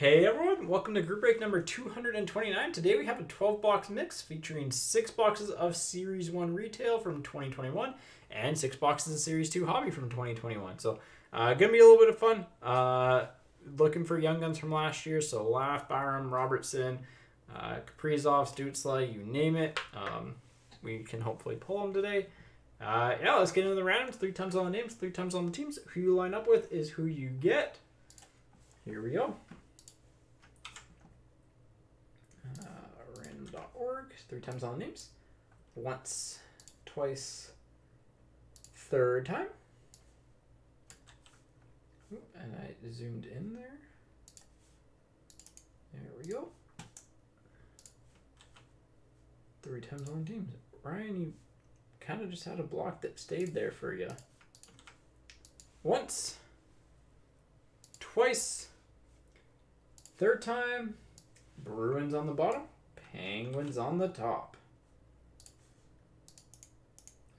Hey everyone, welcome to group break number 229. Today we have a 12-box mix featuring 6 boxes of Series 1 Retail from 2021 and 6 boxes of Series 2 Hobby from 2021. So, gonna be a little bit of fun. Looking for young guns from last year, so Laugh, Byram, Robertson, Kaprizov, Stutzla, you name it. We can hopefully pull them today. Yeah, let's get into the randoms. 3 times on the names, 3 times on the teams. Who you line up with is who you get. Here we go. Random.org, 3 times on the names. Once, twice, third time. Ooh, and I zoomed in there. There we go. 3 times on the teams. Ryan, you kind of just had a block that stayed there for you. Once, twice, third time. Bruins on the bottom, Penguins on the top.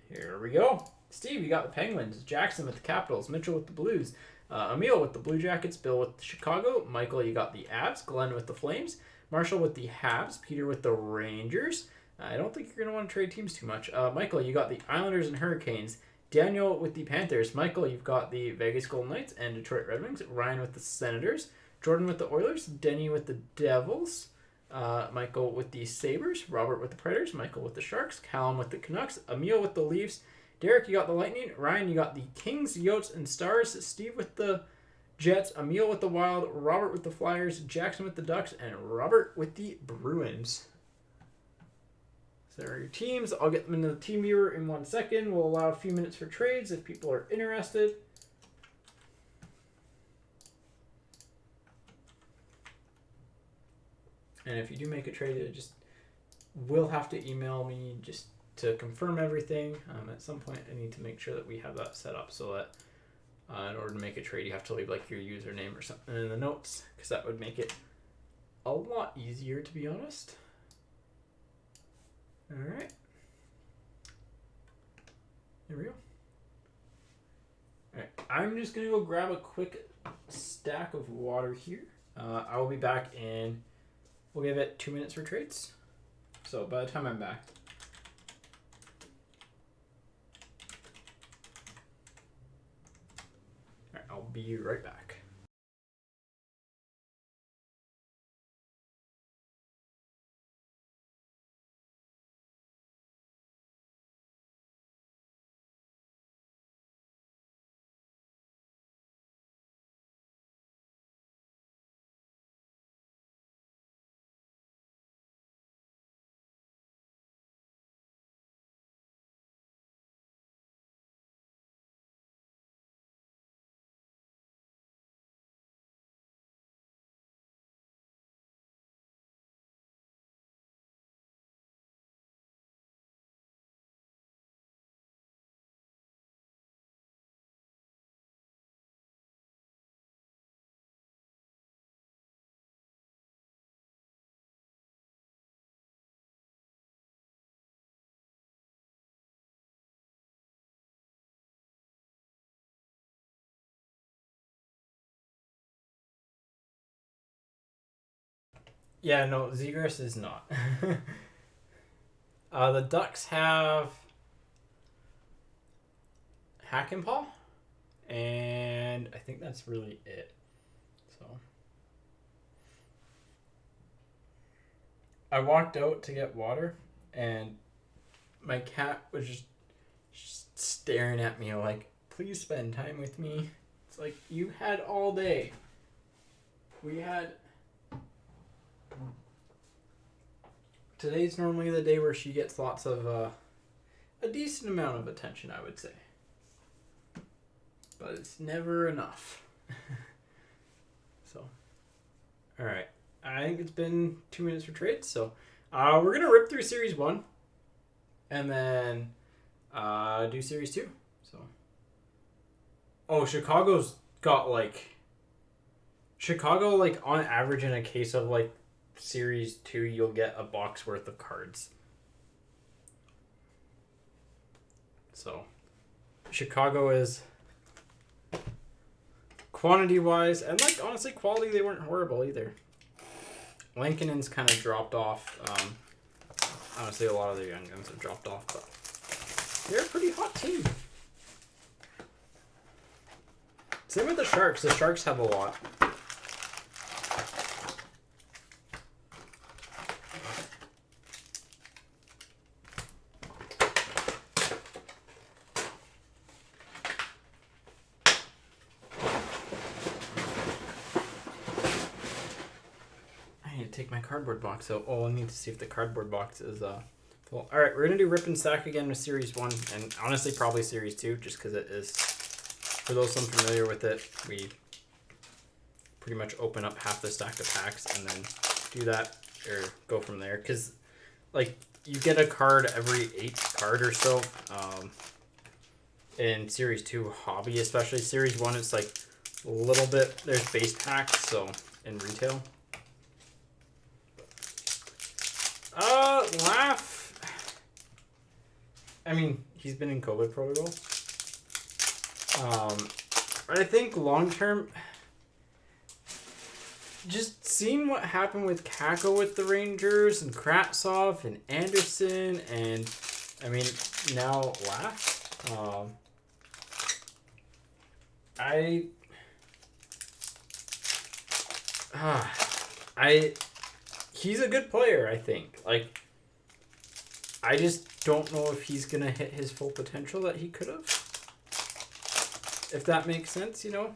Here we go. Steve, you got the Penguins. Jackson with the Capitals. Mitchell with the Blues. Emil with the Blue Jackets. Bill with the Chicago. Michael, you got the Avs. Glenn with the Flames. Marshall with the Habs. Peter with the Rangers. I don't think you're going to want to trade teams too much. Michael, you got the Islanders and Hurricanes. Daniel with the Panthers. Michael, you've got the Vegas Golden Knights and Detroit Red Wings. Ryan with the Senators. Jordan with the Oilers. Denny with the Devils. Michael with the Sabres. Robert with the Predators. Michael with the Sharks. Callum with the Canucks. Emil with the Leafs. Derek, you got the Lightning. Ryan, you got the Kings, Yotes, and Stars. Steve with the Jets. Emil with the Wild. Robert with the Flyers. Jackson with the Ducks. And Robert with the Bruins. So there are your teams. I'll get them into the team viewer in 1 second. We'll allow a few minutes for trades if people are interested. And if you do make a trade, it just will have to email me just to confirm everything. At some point, I need to make sure that we have that set up so that in order to make a trade, you have to leave like your username or something in the notes, because that would make it a lot easier, to be honest. All right. There we go. All right. I'm just going to go grab a quick stack of water here. I will be back in... We'll give it 2 minutes for trades. So by the time I'm back. All right, I'll be right back. Yeah, no, Zegras is not. The Ducks have Hackenpah, and I think that's really it. So I walked out to get water, and my cat was just staring at me like, please spend time with me. It's like, you had all day. We had... Today's normally the day where she gets lots of, a decent amount of attention, I would say. But it's never enough. So, alright. I think it's been 2 minutes for trades, so we're going to rip through Series 1 and then do Series 2. So, oh, Chicago's got Chicago, on average in a case of, Series 2, you'll get a box worth of cards. So, Chicago is quantity-wise, and like honestly, quality, they weren't horrible either. Lankinen's kind of dropped off. Honestly, a lot of the young guns have dropped off, but they're a pretty hot team. Same with the Sharks. The Sharks have a lot. Take my cardboard box out. Oh, I need to see if the cardboard box is full. Alright, we're gonna do Rip and Stack again with Series 1, and honestly probably Series 2, just because it is, for those unfamiliar with it, we pretty much open up half the stack of packs and then do that, or go from there, because like you get a card every 8th card or so. In Series 2 hobby, especially Series 1, it's like a little bit, there's base packs, so in retail. Laugh. I mean, he's been in COVID protocol. But I think long term, just seeing what happened with Kakko with the Rangers and Kravtsov and Anderson and I mean now Laugh. He's a good player, I think. Like, I just don't know if he's going to hit his full potential that he could have. If that makes sense, you know?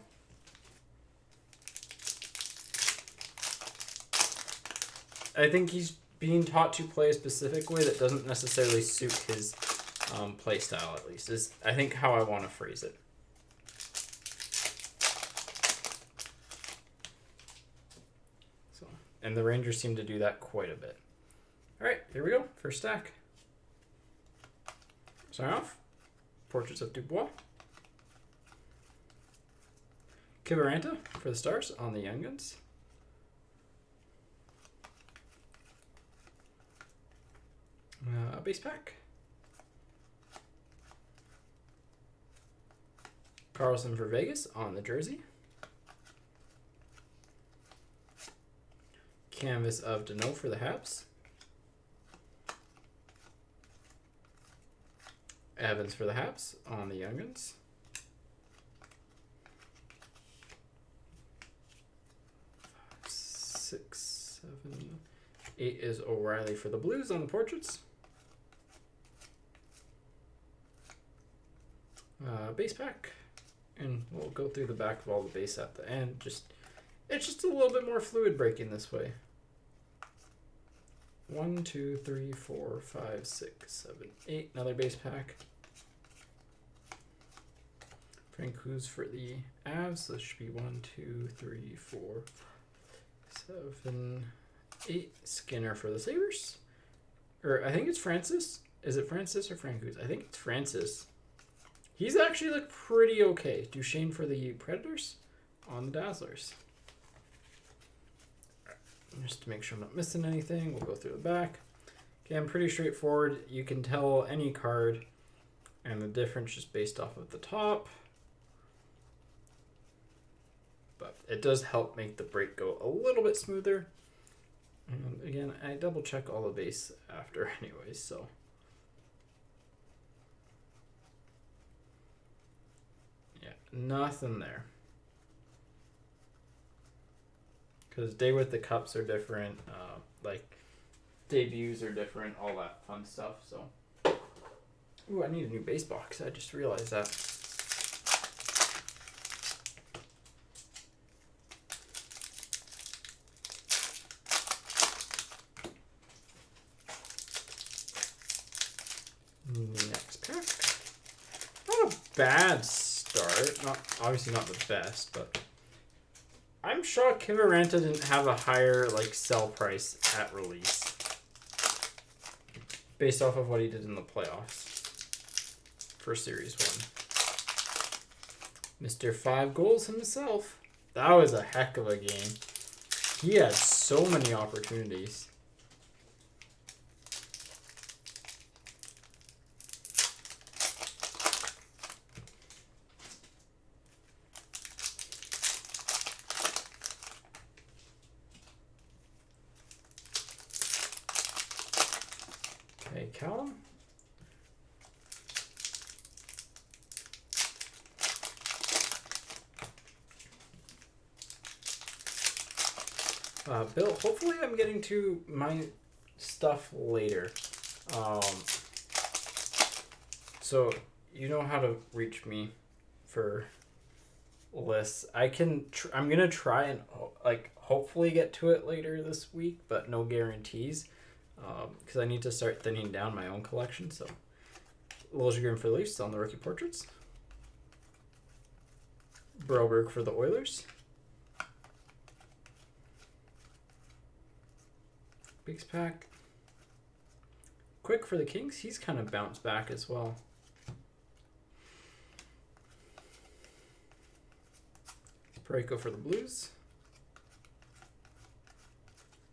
I think he's being taught to play a specific way that doesn't necessarily suit his play style, at least, is I think how I want to phrase it. And the Rangers seem to do that quite a bit. All right, here we go. First stack. Start off. Portraits of Dubois. Kiviranta for the Stars on the Young Guns. Base pack. Carlson for Vegas on the jersey. Canvas of Danault for the Habs. Evans for the Habs on the Young Guns. Six, 7, 8 is O'Reilly for the Blues on the portraits. Base pack. And we'll go through the back of all the base at the end. It's just a little bit more fluid breaking this way. 1, 2, 3, 4, 5, 6, 7, 8. Another base pack. Francouz for the Avs. So this should be 1, 2, 3, 4, 7, 8. Skinner for the Sabres. Or I think it's Francis. Is it Francis or Francouz? I think it's Francis. He's actually looked pretty okay. Duchesne for the Predators on the Dazzlers. Just to make sure I'm not missing anything, we'll go through the back. Again, pretty straightforward. You can tell any card and the difference just based off of the top. But it does help make the break go a little bit smoother. And again, I double check all the base after anyways, so. Yeah, nothing there. Because day with the cups are different, like debuts are different, all that fun stuff. So, ooh, I need a new base box. I just realized that. Next pack. Not a bad start. Not obviously not the best, but. I'm shocked Kiviranta didn't have a higher like sell price at release based off of what he did in the playoffs for Series 1. Mr. 5 goals himself. That was a heck of a game. He had so many opportunities. Hey, Callum. Bill, hopefully I'm getting to my stuff later. So you know how to reach me for lists. I'm gonna try and hopefully get to it later this week, but no guarantees. Because I need to start thinning down my own collection. So, Liljegren for the Leafs on the rookie portraits. Broberg for the Oilers. Biggs pack. Quick for the Kings. He's kind of bounced back as well. Parayko for the Blues.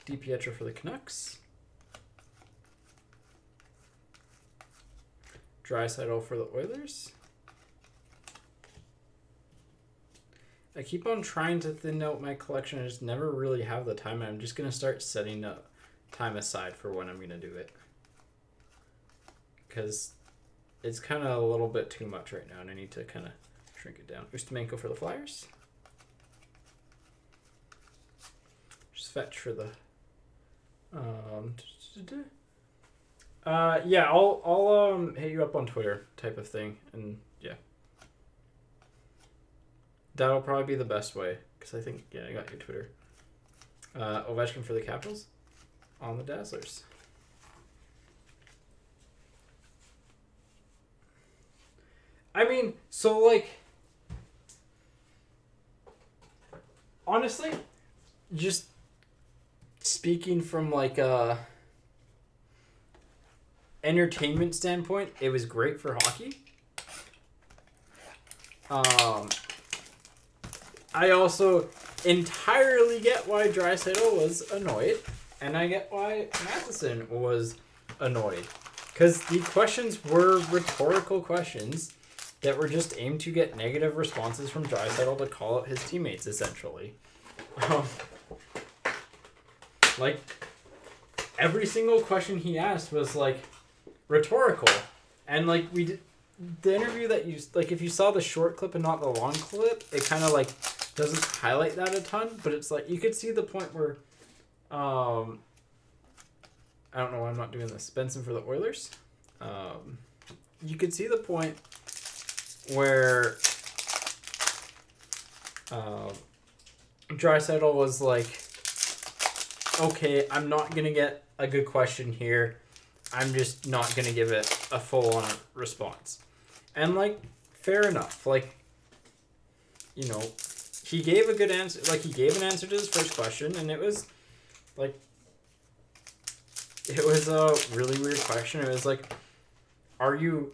DiPietro for the Canucks. Draisaitl for the Oilers. I keep on trying to thin out my collection. I just never really have the time. I'm just going to start setting up time aside for when I'm going to do it. Because it's kind of a little bit too much right now, and I need to kind of shrink it down. Ustimenko for the Flyers. Just fetch for the... yeah, I'll hit you up on Twitter type of thing, and yeah. That'll probably be the best way, because I think, yeah, I got your Twitter. Ovechkin for the Capitals on the Dazzlers. I mean, so, like, honestly, just speaking from, like, entertainment standpoint, it was great for hockey. I also entirely get why Draisaitl was annoyed, and I get why Matheson was annoyed. Because the questions were rhetorical questions that were just aimed to get negative responses from Draisaitl to call out his teammates, essentially. Like, every single question he asked was, like, rhetorical. And, like, we did... The interview that you... Like, if you saw the short clip and not the long clip, it kind of, like, doesn't highlight that a ton. But it's, like, you could see the point where... I don't know why I'm not doing this. Benson for the Oilers. You could see the point where Draisaitl was like, okay, I'm not going to get a good question here. I'm just not going to give it a full-on response. And, like, fair enough. Like, you know, he gave a good answer. Like, he gave an answer to his first question, and it was, like, it was a really weird question. It was like, are you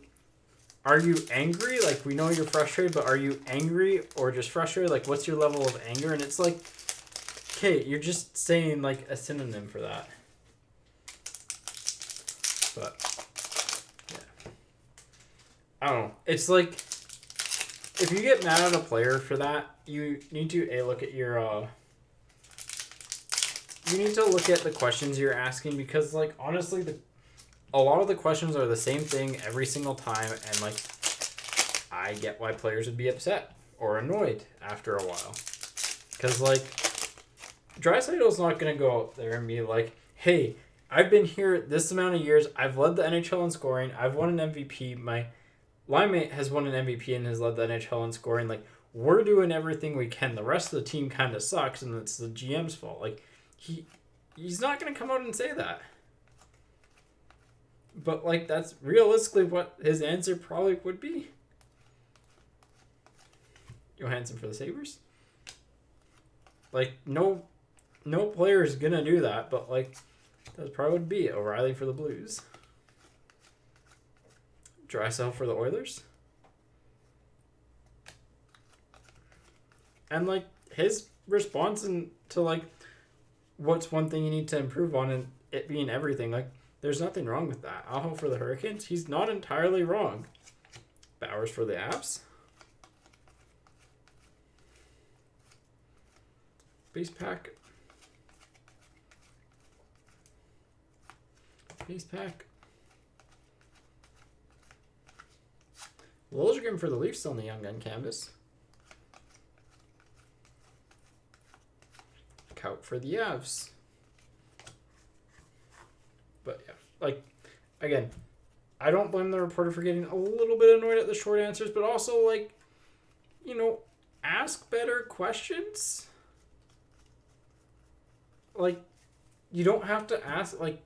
angry? Like, we know you're frustrated, but are you angry or just frustrated? Like, what's your level of anger? And it's like, okay, you're just saying, like, a synonym for that. But, yeah. I don't know. It's like, if you get mad at a player for that, you need to, look at your, you need to look at the questions you're asking, because, like, honestly, a lot of the questions are the same thing every single time, and, like, I get why players would be upset or annoyed after a while. Because, like, Draisaitl's not going to go out there and be like, hey, I've been here this amount of years, I've led the NHL in scoring, I've won an MVP, my line mate has won an MVP and has led the NHL in scoring, like, we're doing everything we can, the rest of the team kind of sucks, and it's the GM's fault. Like, he's not going to come out and say that. But, like, that's realistically what his answer probably would be. Johansson for the Sabres. Like, no player is going to do that, but, like, that probably would be O'Reilly for the Blues. Draisaitl for the Oilers. And, like, his response to, like, what's one thing you need to improve on, and it being everything, like, there's nothing wrong with that. Aho for the Hurricanes, he's not entirely wrong. Bowers for the Avs. Base pack. Base pack. Liljegren for the Leafs on the Young Gun canvas. Kaut for the Avs. But yeah, like, again, I don't blame the reporter for getting a little bit annoyed at the short answers, but also, like, you know, ask better questions. Like, you don't have to ask, like,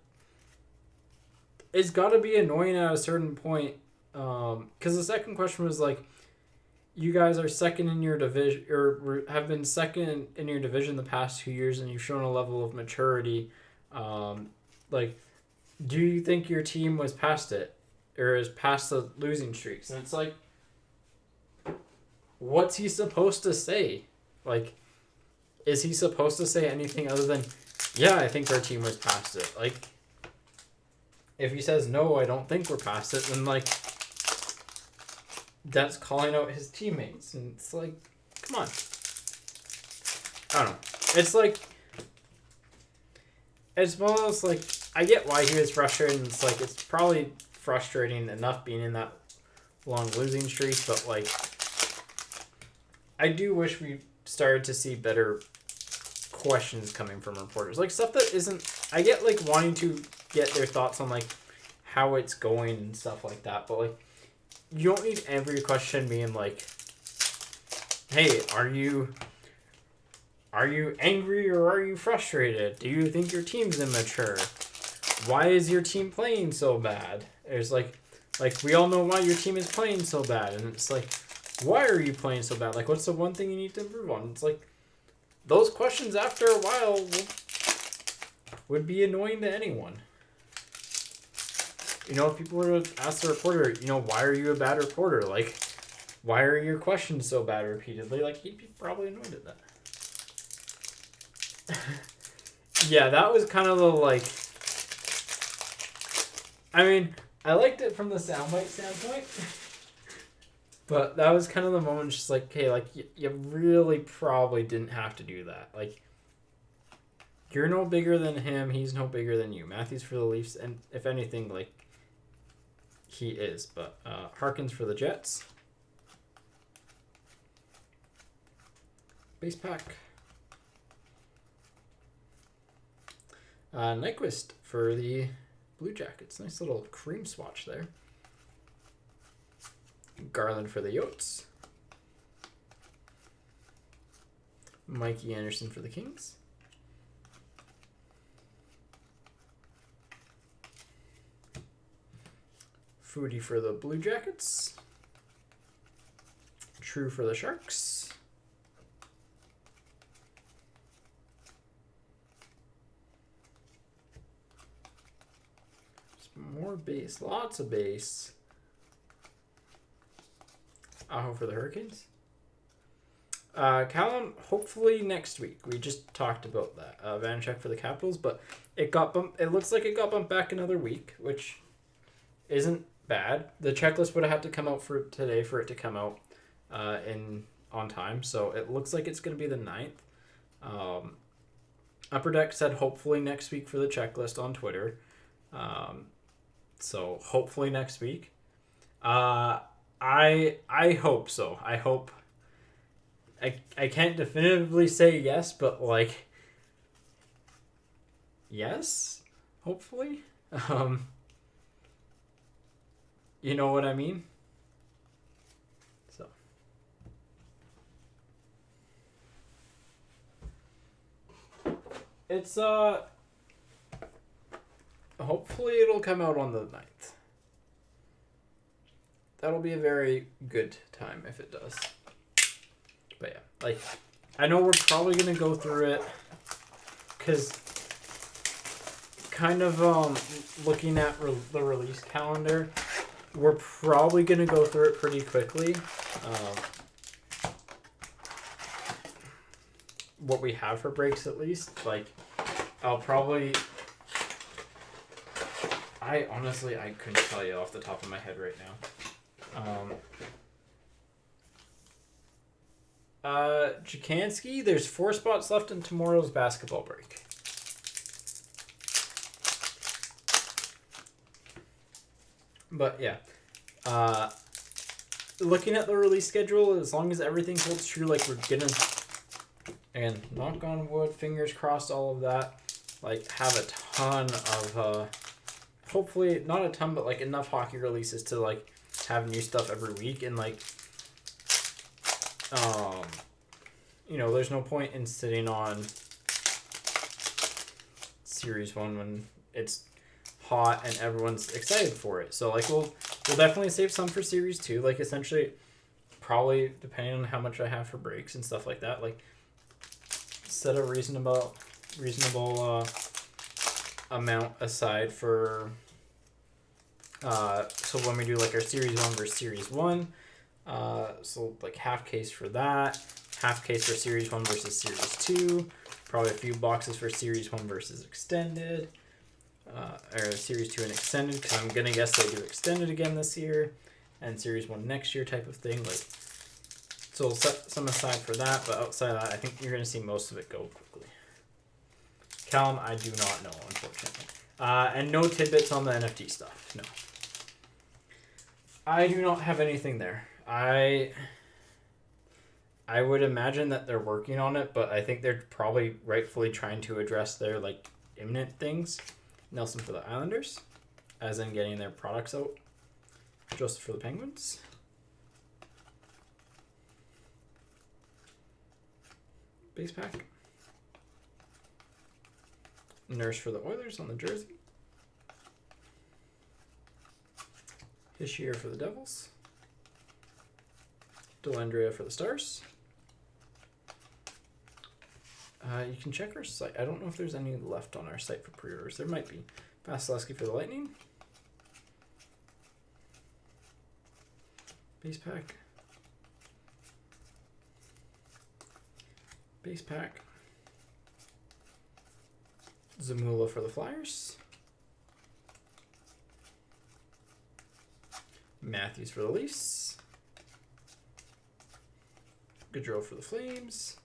it's got to be annoying at a certain point. Because the second question was, like, you guys are second in your division, or have been second in your division the past 2 years, and you've shown a level of maturity. Like, do you think your team was past it, or is past the losing streaks? And it's like, what's he supposed to say? Like, is he supposed to say anything other than, yeah, I think our team was past it? Like, if he says, no, I don't think we're past it, then, like, that's calling out his teammates. And it's like, come on. I don't know. It's like, it's one of those, like, I get why he was frustrated. And it's like, it's probably frustrating enough being in that long losing streak, but, like, I do wish we started to see better questions coming from reporters. Like, stuff that isn't, I get, like, wanting to get their thoughts on, like, how it's going and stuff like that, but, like, you don't need every question being like, hey, are you angry or are you frustrated? Do you think your team's immature? Why is your team playing so bad? There's like we all know why your team is playing so bad, and it's like, why are you playing so bad? Like, what's the one thing you need to improve on? It's like, those questions after a while would be annoying to anyone. You know, if people were to ask the reporter, you know, why are you a bad reporter? Like, why are your questions so bad repeatedly? Like, he'd be probably annoyed at that. Yeah, that was kind of the, like, I mean, I liked it from the soundbite standpoint. But that was kind of the moment, just like, hey, like, you really probably didn't have to do that. Like, you're no bigger than him. He's no bigger than you. Matthews for the Leafs, and if anything, like, he is. But Harkins for the Jets. Base pack. Nyquist for the Blue Jackets. Nice little cream swatch there. Garland for the Yotes. Mikey Anderson for the Kings. Foodie for the Blue Jackets. True for the Sharks. More base. Lots of base. Aho for the Hurricanes. Callum, hopefully next week. We just talked about that. Vanacek for the Capitals, but it got bumped. It looks like it got bumped back another week, which isn't bad. The checklist would have had to come out for today for it to come out on time. So it looks like it's going to be the 9th. Upper Deck said hopefully next week for the checklist on Twitter. So hopefully next week. I hope so. I hope. I can't definitively say yes, but like, yes, hopefully. You know what I mean? So. It's hopefully it'll come out on the 9th. That'll be a very good time if it does. But yeah, like, I know we're probably going to go through it because kind of looking at the release calendar, we're probably going to go through it pretty quickly. What we have for breaks, at least. Like, I'll probably... I couldn't tell you off the top of my head right now. Jakanski, there's 4 spots left in tomorrow's basketball break. But yeah. looking at the release schedule, as long as everything holds true, like we're gonna, and knock on wood, fingers crossed, all of that, like have a ton of, hopefully not a ton, but like enough hockey releases to like have new stuff every week, and like, you know, there's no point in sitting on Series 1 when it's hot and everyone's excited for it. So like we'll definitely save some for Series 2. Like essentially, probably depending on how much I have for breaks and stuff like that, like set a reasonable amount aside for so when we do like our Series 1 versus Series 1, so like half case for that, half case for Series 1 versus Series 2, probably a few boxes for Series 1 versus Extended, or Series 2 and Extended, because I'm going to guess they do Extended again this year, and Series 1 next year type of thing. Like, so we'll set some aside for that, but outside of that, I think you're going to see most of it go quickly. Callum, I do not know, unfortunately. And no tidbits on the NFT stuff, no. I do not have anything there. I would imagine that they're working on it, but I think they're probably rightfully trying to address their like imminent things. Nelson for the Islanders, as in getting their products out. Joseph for the Penguins. Base pack. Nurse for the Oilers on the jersey. Hischier for the Devils. Dellandrea for the Stars. You can check our site. I don't know if there's any left on our site for pre-orders. There might be. Vasilevsky for the Lightning. Base pack. Base pack. Zamula for the Flyers. Matthews for the Leafs. Gaudreau for the Flames.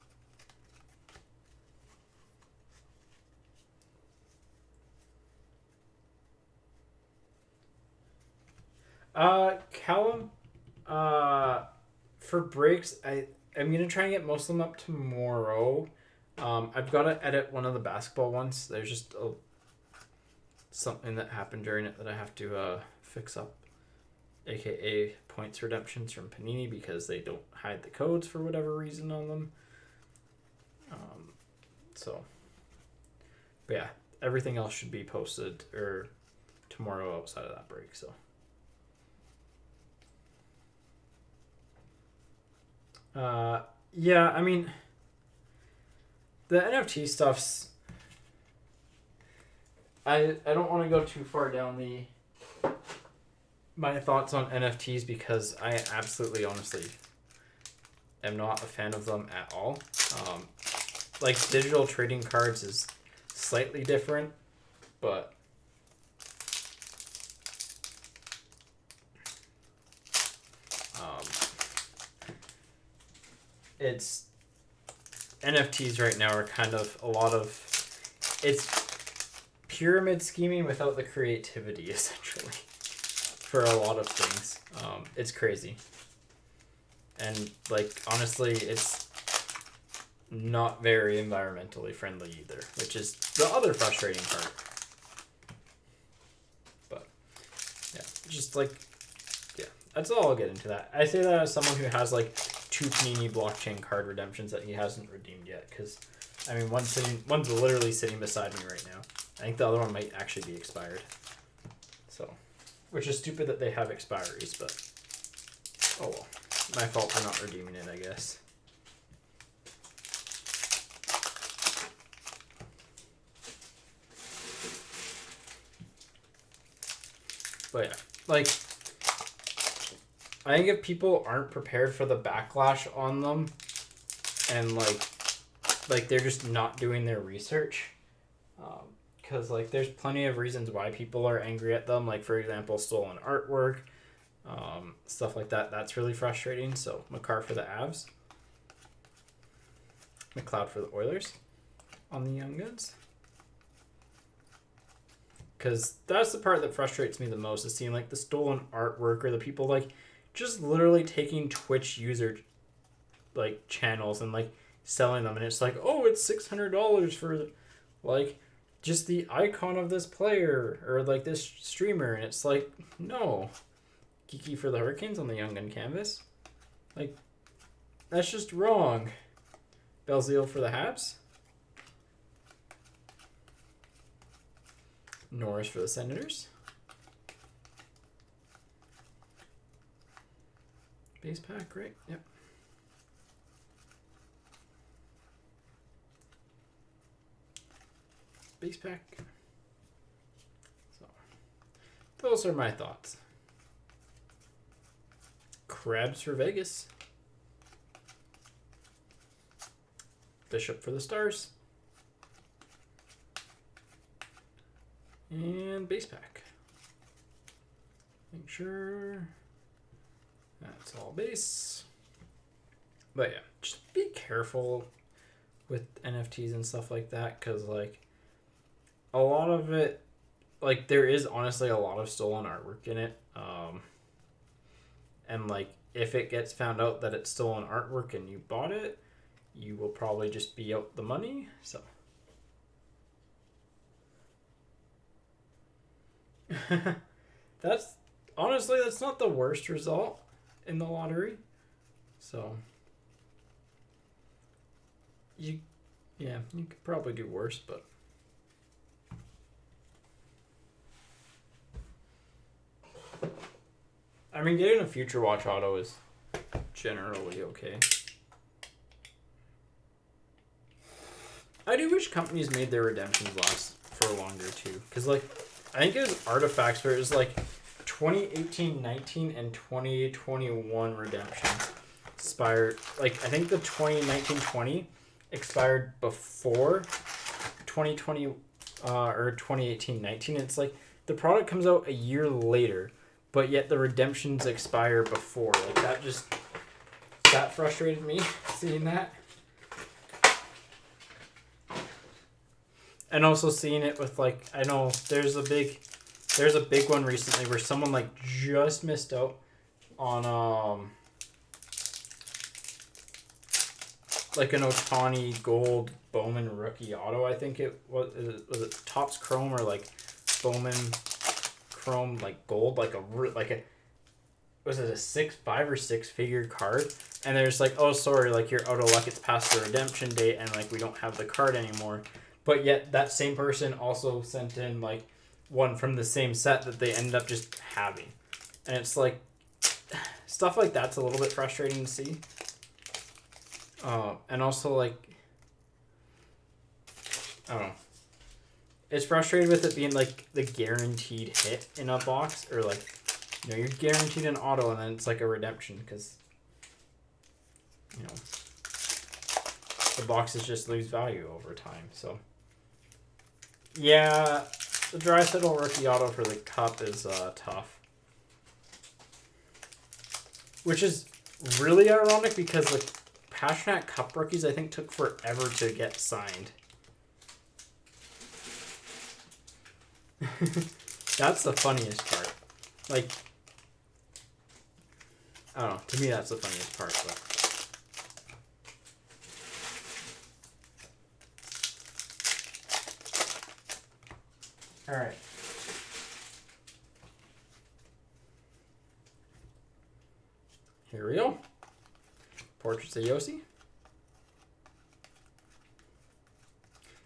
Callum, for breaks, I'm going to try and get most of them up tomorrow. I've got to edit one of the basketball ones. There's just something that happened during it that I have to fix up, aka points redemptions from Panini, because they don't hide the codes for whatever reason on them. But yeah, everything else should be posted or tomorrow outside of that break. So. Yeah, I mean, the NFT stuff's, I don't want to go too far down my thoughts on NFTs, because I absolutely honestly am not a fan of them at all. Like digital trading cards is slightly different, but it's NFTs right now are kind of a lot of, it's pyramid scheming without the creativity, essentially, for a lot of things. It's crazy. And like honestly, it's not very environmentally friendly either, which is the other frustrating part. But yeah, just like, yeah, that's all. I'll get into that. I say that as someone who has like 2 Panini blockchain card redemptions that he hasn't redeemed yet, because I mean one's literally sitting beside me right now. I think the other one might actually be expired. So, which is stupid that they have expiries, but oh well. My fault for not redeeming it, I guess. But yeah, like, I think if people aren't prepared for the backlash on them, and like they're just not doing their research, because like there's plenty of reasons why people are angry at them. Like for example, stolen artwork, stuff like that. That's really frustrating. So Makar for the Avs, McLeod for the Oilers, on the Young Guns. Because that's the part that frustrates me the most, is seeing like the stolen artwork or the people like just literally taking Twitch user like channels and like selling them, and it's like, oh, it's $600 for like just the icon of this player or like this streamer, and it's like, no. Geeky for the Hurricanes on the Young Gun canvas. Like, that's just wrong. Belzile for the Habs. Norris for the Senators. Base pack, right? Yep. Base pack. So, those are my thoughts. Krebs for Vegas. Bishop for the Stars. And base pack. Make sure that's all base. But yeah, just be careful with NFTs and stuff like that, because like a lot of it, like there is honestly a lot of stolen artwork in it. And like if it gets found out that it's stolen artwork and you bought it, you will probably just be out the money. So that's honestly, that's not the worst result in the lottery. So you could probably do worse, but I mean, getting a Future Watch auto is generally okay. I do wish companies made their redemptions last for longer too, because like I think it was Artifacts where it was like 2018-19 and 2021 redemptions expired. Like I think the 2019-20 expired before 2020 or 2018-19. It's like the product comes out a year later, but yet the redemptions expire before. Like that frustrated me seeing that. And also seeing it with like, I know there's a big one recently where someone like just missed out on like an Ohtani gold Bowman rookie auto. I think it was it Topps Chrome or like Bowman Chrome like gold, like a was it a 5 or 6 figure card? And they're just like, oh sorry, like you're out of luck, it's past the redemption date and like we don't have the card anymore. But yet that same person also sent in like one from the same set that they ended up just having. And it's like stuff like that's a little bit frustrating to see. And also like, I don't know. It's frustrating with it being like the guaranteed hit in a box, or like, you know, you're guaranteed an auto and then it's like a redemption because, you know, the boxes just lose value over time. So yeah, the Draisaitl rookie auto for the Cup is tough, which is really ironic because like Pastrnak Cup rookies I think took forever to get signed. That's the funniest part. Like, I don't know. To me, that's the funniest part. But all right. Here we go. Portraits of Yossi.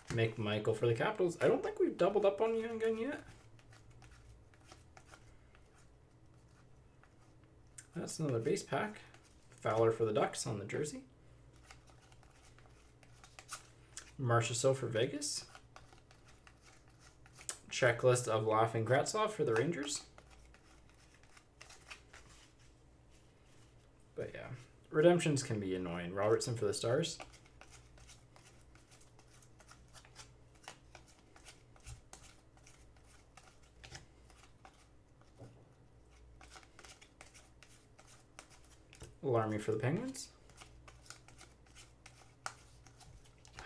McMichael for the Capitals. I don't think we've doubled up on Young Gun yet. That's another base pack. Fowler for the Ducks on the jersey. Marchessault for Vegas. Checklist of Laughing Gratzov for the Rangers. But yeah, redemptions can be annoying. Robertson for the Stars. Larmy for the Penguins.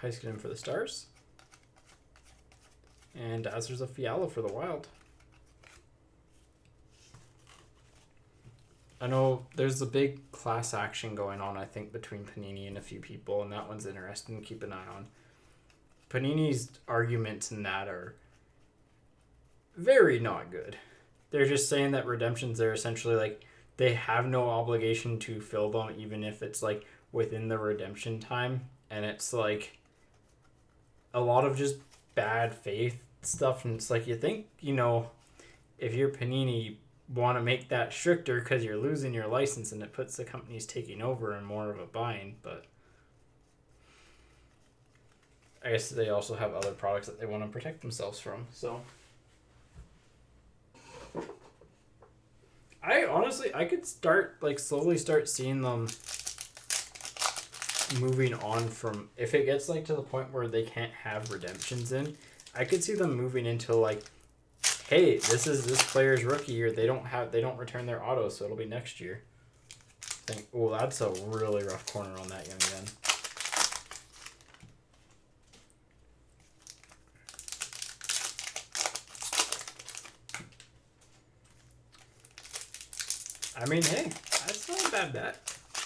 Heiskanen for the Stars. And Dazzlers of Fiala for the Wild. I know there's a big class action going on, I think, between Panini and a few people, and that one's interesting to keep an eye on. Panini's arguments in that are very not good. They're just saying that redemptions are essentially like they have no obligation to fill them, even if it's like within the redemption time, and it's like a lot of just bad faith stuff. And it's like, you think, you know, if you're Panini, want to make that stricter because you're losing your license and it puts the companies taking over in more of a bind. But I guess they also have other products that they want to protect themselves from. So I could slowly start seeing them moving on from, if it gets like to the point where they can't have redemptions in, I could see them moving into like, hey, this is this player's rookie year. They don't return their auto, so it'll be next year. Oh, that's a really rough corner on that young gun. I mean, hey, that's not a bad bet.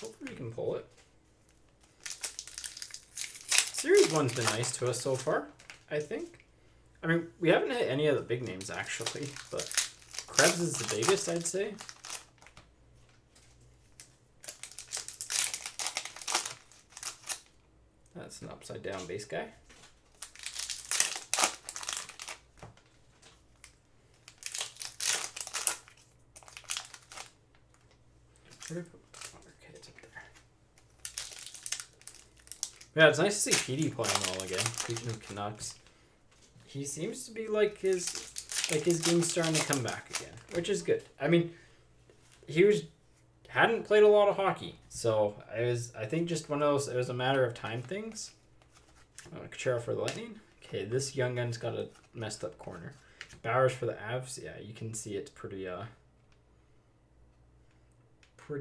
Hopefully we can pull it. Series 1's been nice to us so far, I think. I mean, we haven't hit any of the big names, actually, but Krebs is the biggest, I'd say. That's an upside-down base guy. Where did I put okay, it's up there. Yeah, it's nice to see PD playing well again. Speaking of Canucks, he seems to be like his game's starting to come back again, which is good. I mean, hadn't played a lot of hockey, so I think just one of those. It was a matter of time things. Kucherov for the Lightning. Okay, this young gun's got a messed up corner. Bowers for the Avs. Yeah, you can see it's pretty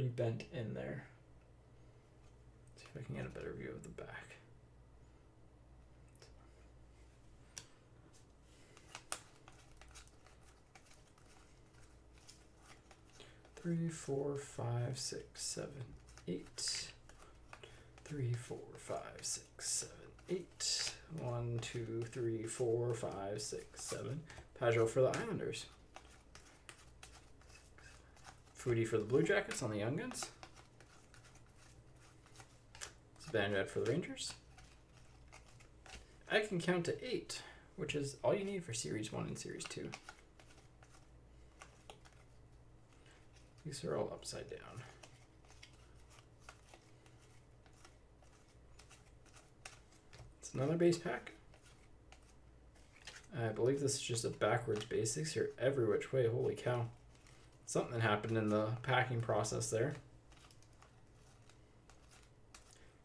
bent in there. Let's see if I can get a better view of the back. 3, 4, 5, 6, 7, 8. 3, 4, 5, 6, 7, 8. 1, 2, 3, 4, 5, 6, 7. Pajot for the Islanders. Foodie for the Blue Jackets on the Young Guns. Zibanejad for the Rangers. I can count to 8, which is all you need for Series 1 and Series 2. These are all upside down. It's another base pack. I believe this is just a backwards base. These are every which way. Holy cow. Something happened in the packing process there.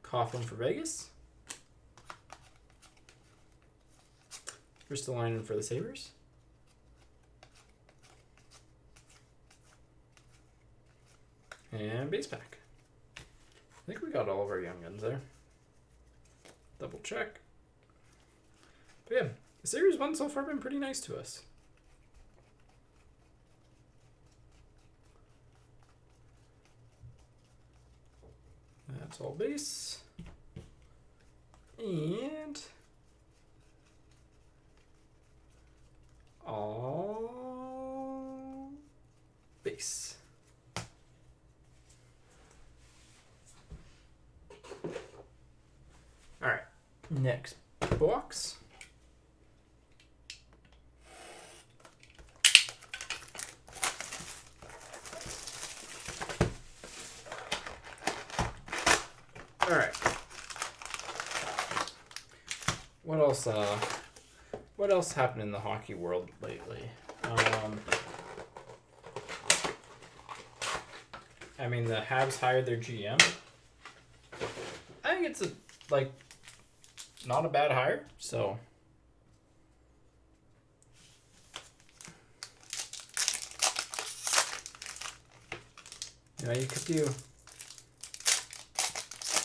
Coughlin for Vegas. Ristolainen for the Sabres. And base pack. I think we got all of our young guns there. Double check. But yeah, the Series 1 so far been pretty nice to us. That's all base. And all base. All right, next box. All right. What else happened in the hockey world lately? I mean, the Habs hired their GM. I think it's not a bad hire. So you could do.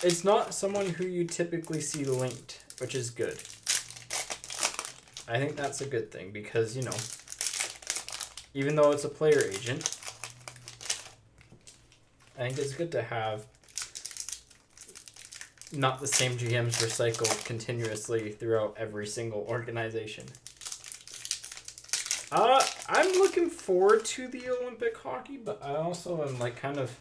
It's not someone who you typically see linked, which is good. I think that's a good thing because, even though it's a player agent, I think it's good to have not the same GMs recycled continuously throughout every single organization. I'm looking forward to the Olympic hockey, but I also am like kind of...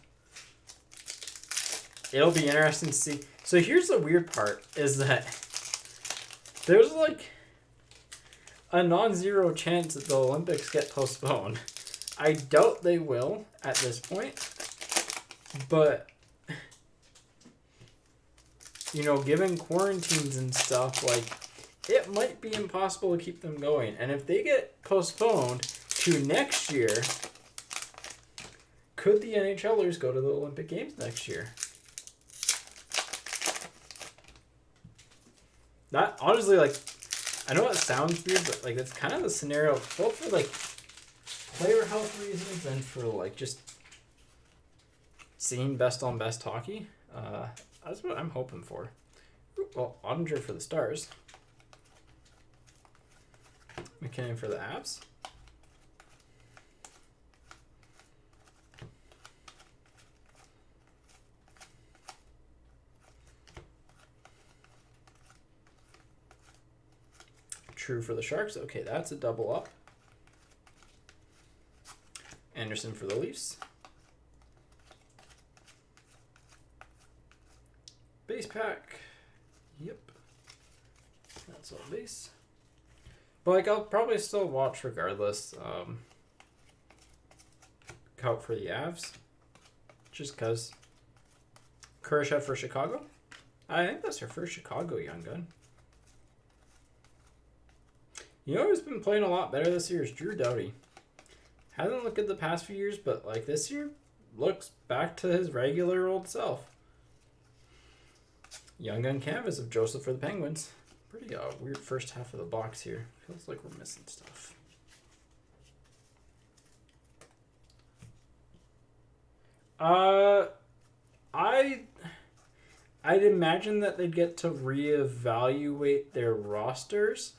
It'll be interesting to see. So here's the weird part, is that there's like a non-zero chance that the Olympics get postponed. I doubt they will at this point, but you know, given quarantines and stuff, like, it might be impossible to keep them going. And if they get postponed to next year, could the NHLers go to the Olympic Games next year? That, honestly, like, I know it sounds weird, but, like, that's kind of the scenario, both for, like, player health reasons and for, like, just seeing best on best hockey. That's what I'm hoping for. Well, Ottinger for the Stars. McKinnon for the Avs. True for the Sharks. Okay, that's a double up. Anderson for the Leafs. Base pack. Yep. That's all base. But like, I'll probably still watch regardless. Out for the Avs. Just because. Kurashev for Chicago. I think that's her first Chicago young gun. You know who's been playing a lot better this year is Drew Doughty. Hasn't looked good the past few years, but like this year looks back to his regular old self. Young gun canvas of Joseph for the Penguins. Pretty weird first half of the box here. Feels like we're missing stuff. I'd imagine that they'd get to reevaluate their rosters,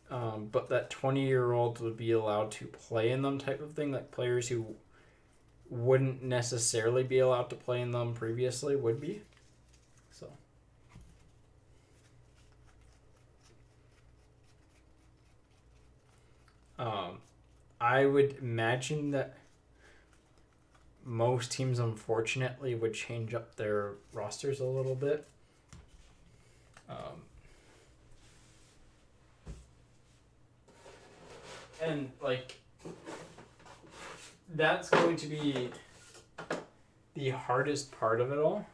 but that 20-year-olds would be allowed to play in them type of thing, like players who wouldn't necessarily be allowed to play in them previously would be. So. I would imagine that most teams, unfortunately, would change up their rosters a little bit. And, like, that's going to be the hardest part of it all.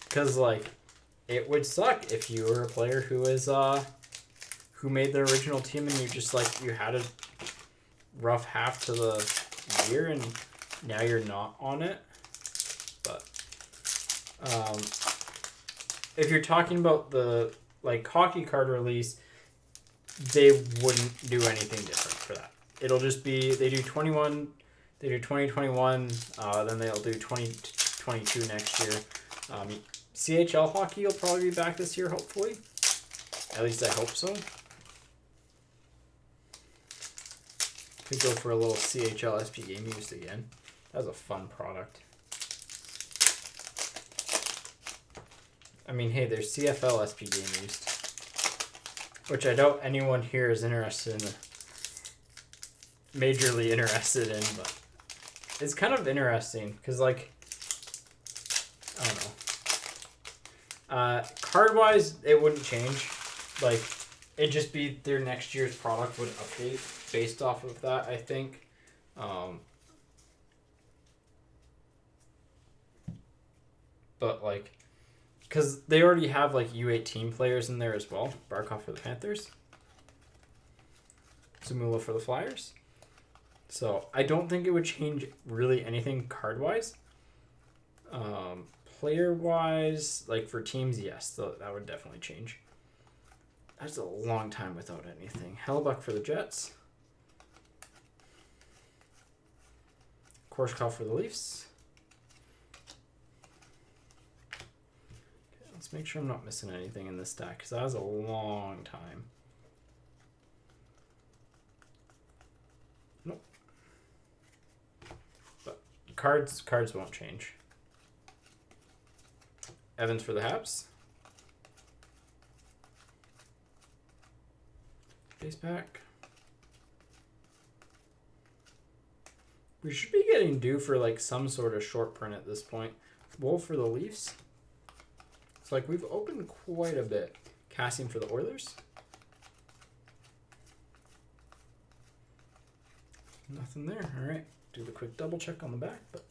Because, like, it would suck if you were a player who is, who made the original team and you just, like, you had a rough half to the year and now you're not on it. But, if you're talking about the, like, hockey card release, they wouldn't do anything different for that. It'll just be, they do 21, they do 2021, then they'll do 2022 next year. CHL hockey will probably be back this year, hopefully. At least I hope so. Could go for a little CHL SP Game Used again. That was a fun product. I mean, hey, there's CFL SP Game Used, which I doubt anyone here is interested in, majorly interested in, but it's kind of interesting because, like, I don't know. Card-wise, it wouldn't change. Like, it'd just be their next year's product would update based off of that, I think. But, like, because they already have, like, U18 players in there as well. Barkov for the Panthers. Zamula for the Flyers. So, I don't think it would change really anything card-wise. Player-wise, like, for teams, yes, that would definitely change. That's a long time without anything. Hellebuck for the Jets. Korshkov for the Leafs. Okay, let's make sure I'm not missing anything in this stack, because that was a long time. Nope. cards won't change. Evans for the Habs. Base pack. We should be getting due for like some sort of short print at this point. Wolf for the Leafs. It's like we've opened quite a bit. Kassian for the Oilers. Nothing there. All right. Do the quick double check on the back, but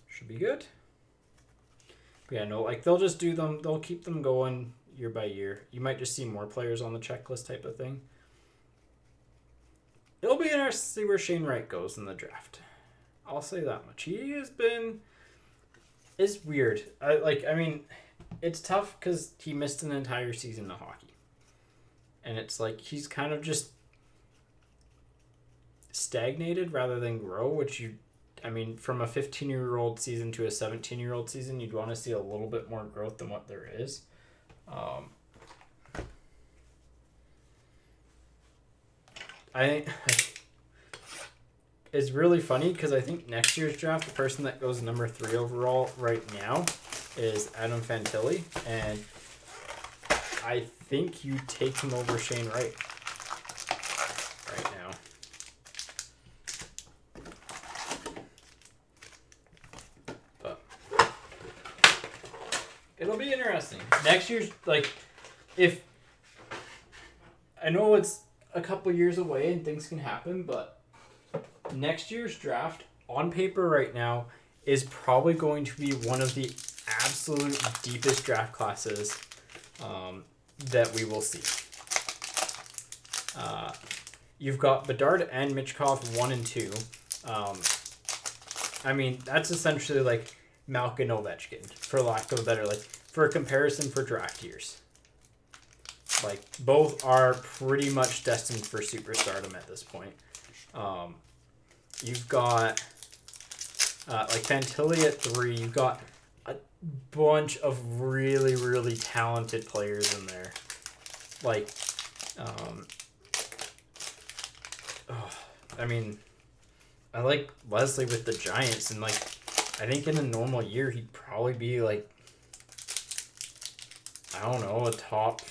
should be good. But yeah, no, like they'll just do them. They'll keep them going year by year. You might just see more players on the checklist type of thing. It'll be interesting to see where Shane Wright goes in the draft. I'll say that much. He has been... It's weird. I mean, it's tough because he missed an entire season of hockey. And it's like he's kind of just stagnated rather than grow, which I mean, from a 15-year-old season to a 17-year-old season, you'd want to see a little bit more growth than what there is. I think it's really funny because I think next year's draft, the person that goes number 3 overall right now is Adam Fantilli, and I think you take him over Shane Wright right now. But it'll be interesting. Next year's, like, if I know it's a couple years away and things can happen, but next year's draft on paper right now is probably going to be one of the absolute deepest draft classes that we will see. You've got Bedard and Michkov 1 and 2. I mean, that's essentially like Malkin Ovechkin, for lack of a better, like, for a comparison for draft years. Like, both are pretty much destined for superstardom at this point. You've got, like, Fantilli at 3. You've got a bunch of really, really talented players in there. Like, I mean, I like Leslie with the Giants, and, like, I think in a normal year, he'd probably be, like, I don't know, a top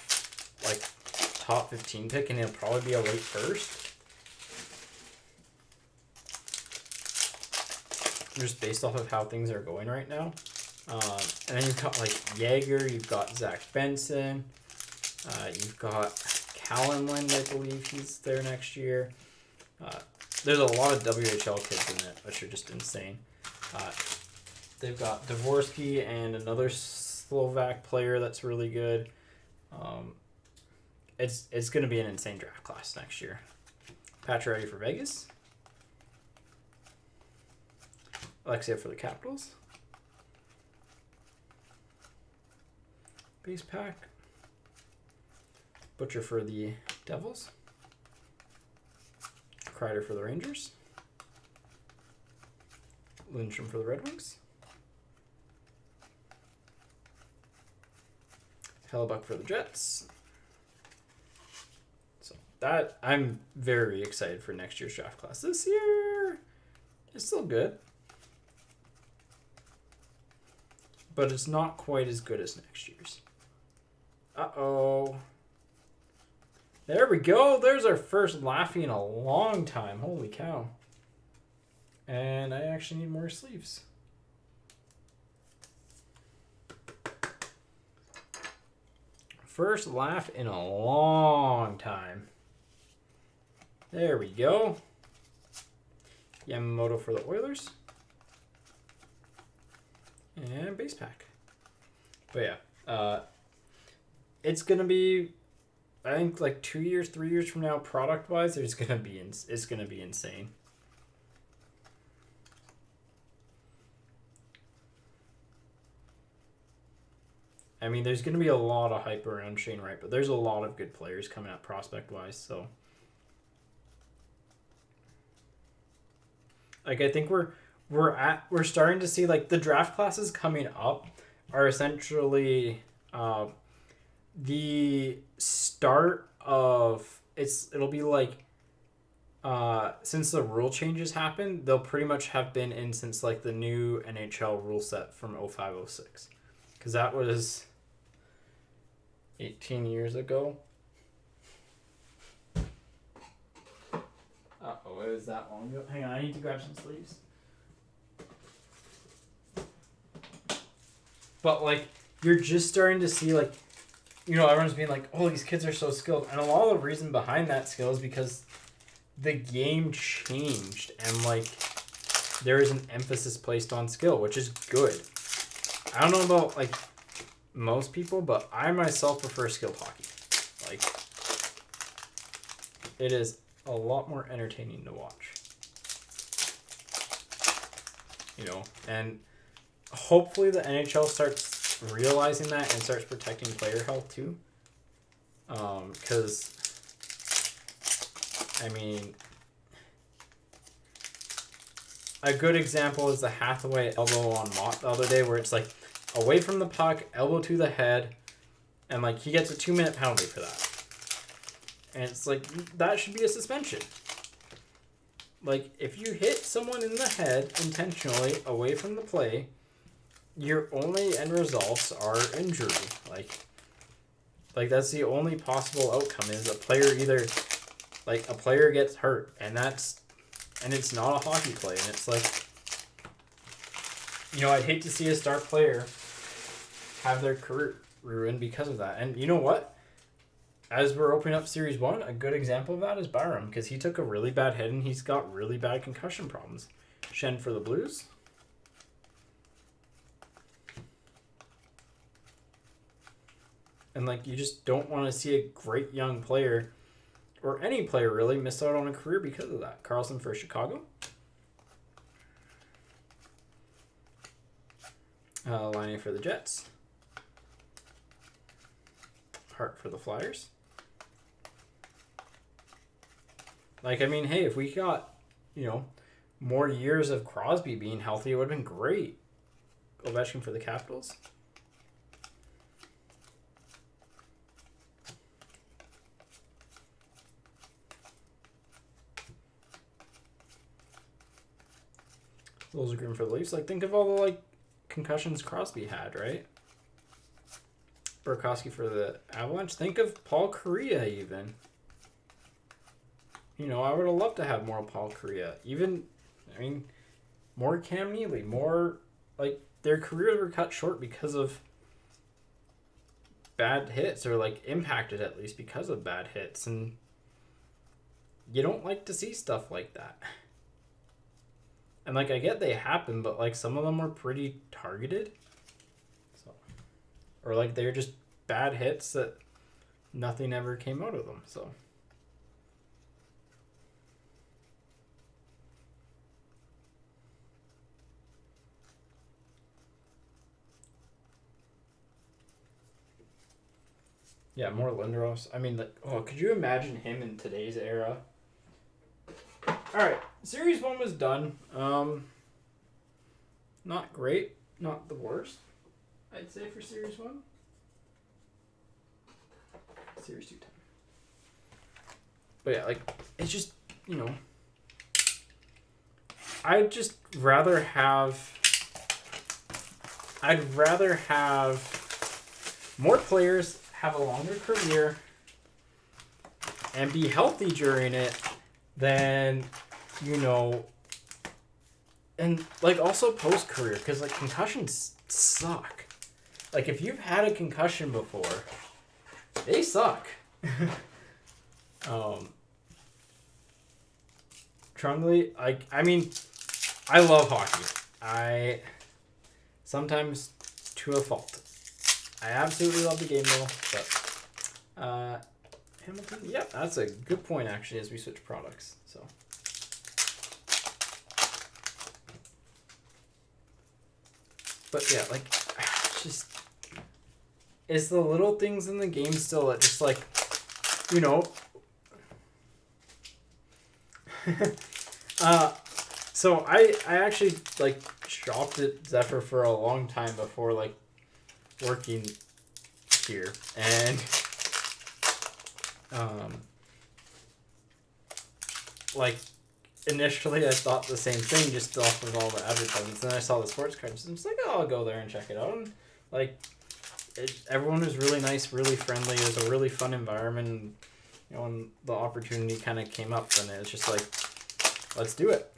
15 pick, and he'll probably be a late first. Just based off of how things are going right now. And then you've got like Yager, you've got Zach Benson, you've got Callanland, I believe he's there next year. There's a lot of WHL kids in it, which are just insane. They've got Dvorsky and another Slovak player that's really good. It's going to be an insane draft class next year. Pacioretty for Vegas. Alexia for the Capitals. Base pack. Butcher for the Devils. Kreider for the Rangers. Lindstrom for the Red Wings. Hellebuck for the Jets. So that I'm very excited for next year's draft class. This year is still good, but it's not quite as good as next year's. Uh-oh. There we go. There's our first Laffy in a long time. Holy cow. And I actually need more sleeves. First laugh in a long time. There we go. Yamamoto for the Oilers. And base pack. But yeah, it's gonna be, I think, like 2 years, 3 years from now, product wise, it's gonna be insane. I mean, there's gonna be a lot of hype around Shane Wright, but there's a lot of good players coming up prospect wise. So, like, I think we're starting to see, like, the draft classes coming up are essentially the start of it'll be like since the rule changes happened, they'll pretty much have been in since like the new NHL rule set from 05-06. Because that was 18 years ago. Uh-oh, it was that long ago. Hang on, I need to grab some sleeves. But, like, you're just starting to see, like, you know, everyone's being like, oh, these kids are so skilled. And a lot of the reason behind that skill is because the game changed. And, like, there is an emphasis placed on skill, which is good. I don't know about, like, most people, but I myself prefer skilled hockey. Like, it is a lot more entertaining to watch. You know, and hopefully the NHL starts realizing that and starts protecting player health too. Because, I mean, a good example is the Hathaway elbow on Mott the other day where it's like away from the puck, elbow to the head, and like he gets a 2-minute penalty for that. And it's like, that should be a suspension. Like, if you hit someone in the head intentionally away from the play, your only end results are injury. Like that's the only possible outcome is a player gets hurt, and it's not a hockey play, and it's like, you know, I'd hate to see a star player have their career ruined because of that. And you know what? As we're opening up Series 1, a good example of that is Byram, because he took a really bad hit and he's got really bad concussion problems. Schenn for the Blues. And, like, you just don't want to see a great young player, or any player really, miss out on a career because of that. Carlson for Chicago. Laine for the Jets. Hart for the Flyers. Like, I mean, hey, if we got, you know, more years of Crosby being healthy, it would have been great. Ovechkin for the Capitals. Liljegren for the Leafs. Like, think of all the, like, concussions Crosby had, right? Burakovsky for the Avalanche. Think of Paul Kariya even. You know, I would have loved to have more Paul Kariya. Even, I mean, more Cam Neely. More, like, their careers were cut short because of bad hits, or, like, impacted at least because of bad hits. And you don't like to see stuff like that. And, like, I get they happen, but, like, some of them were pretty targeted. So, or, like, they're just bad hits that nothing ever came out of them, so. Yeah, more Lindros. I mean, like, oh, could you imagine him in today's era? Alright, Series 1 was done. Not great. Not the worst, I'd say, for Series 1. Series 2 10. But yeah, like, it's just, you know, I'd rather have more players have a longer career and be healthy during it than, you know, and, like, also post-career, because, like, concussions suck. Like, if you've had a concussion before, they suck. Trungley, I mean, I love hockey. Sometimes to a fault. I absolutely love the game, though, but, Hamilton, yep, that's a good point, actually, as we switch products, so. But yeah, like, it's the little things in the game still that just, like, you know. So I actually, like, shopped at Zephyr for a long time before, like, working here, and like, initially I thought the same thing just off of all the advertisements. Then I saw the sports cards. And I'm just like, oh, I'll go there and check it out. And, like, everyone was really nice, really friendly. It was a really fun environment. And, you know, when the opportunity kind of came up, then it was just like, let's do it.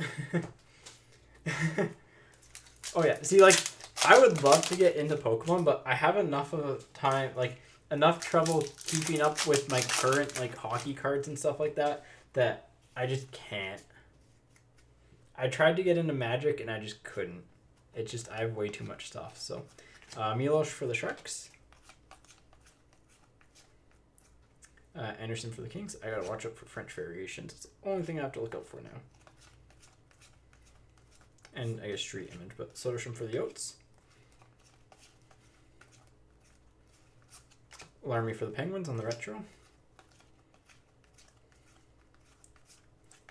Oh, yeah. See, like, I would love to get into Pokemon, but I have enough of a time, like, enough trouble keeping up with my current, like, hockey cards and stuff like that, that I just can't. I tried to get into Magic, and I just couldn't. It just, I have way too much stuff, so. Milosh for the Sharks. Anderson for the Kings. I gotta watch out for French variations. It's the only thing I have to look out for now. And I guess Street Image, but Soderstrom for the Yotes. Larmy for the Penguins on the retro.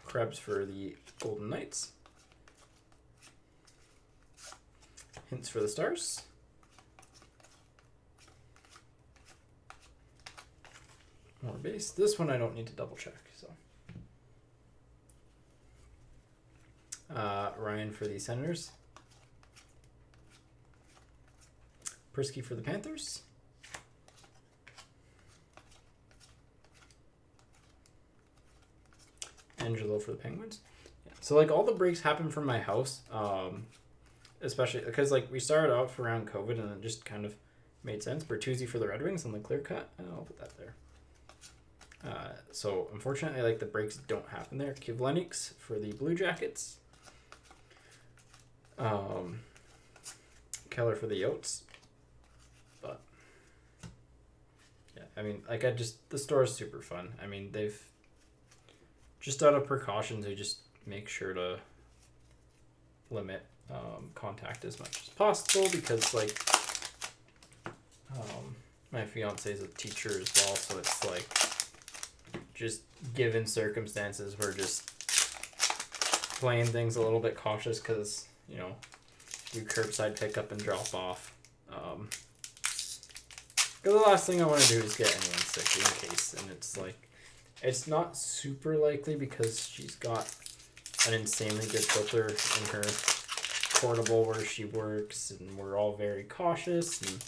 Krebs for the Golden Knights. Hints for the Stars. More base. This one I don't need to double check, so. Ryan for the Senators. Prisky for the Panthers. Angelo for the Penguins. Yeah. So, like, all the breaks happen from my house, especially because, like, we started off around COVID and it just kind of made sense. Bertuzzi for the Red Wings on the clear cut. I'll put that there. So, unfortunately, like, the breaks don't happen there. Kivlenix for the Blue Jackets. Keller for the Yotes. But, yeah, I mean, like, the store is super fun. I mean, they've, just out of precautions, they just make sure to limit contact as much as possible because, like, my fiance is a teacher as well, so it's like, just given circumstances, we're just playing things a little bit cautious because, you know, do curbside pickup and drop off. Because the last thing I want to do is get anyone sick in case, and it's like, it's not super likely because she's got an insanely good filter in her portable where she works, and we're all very cautious, and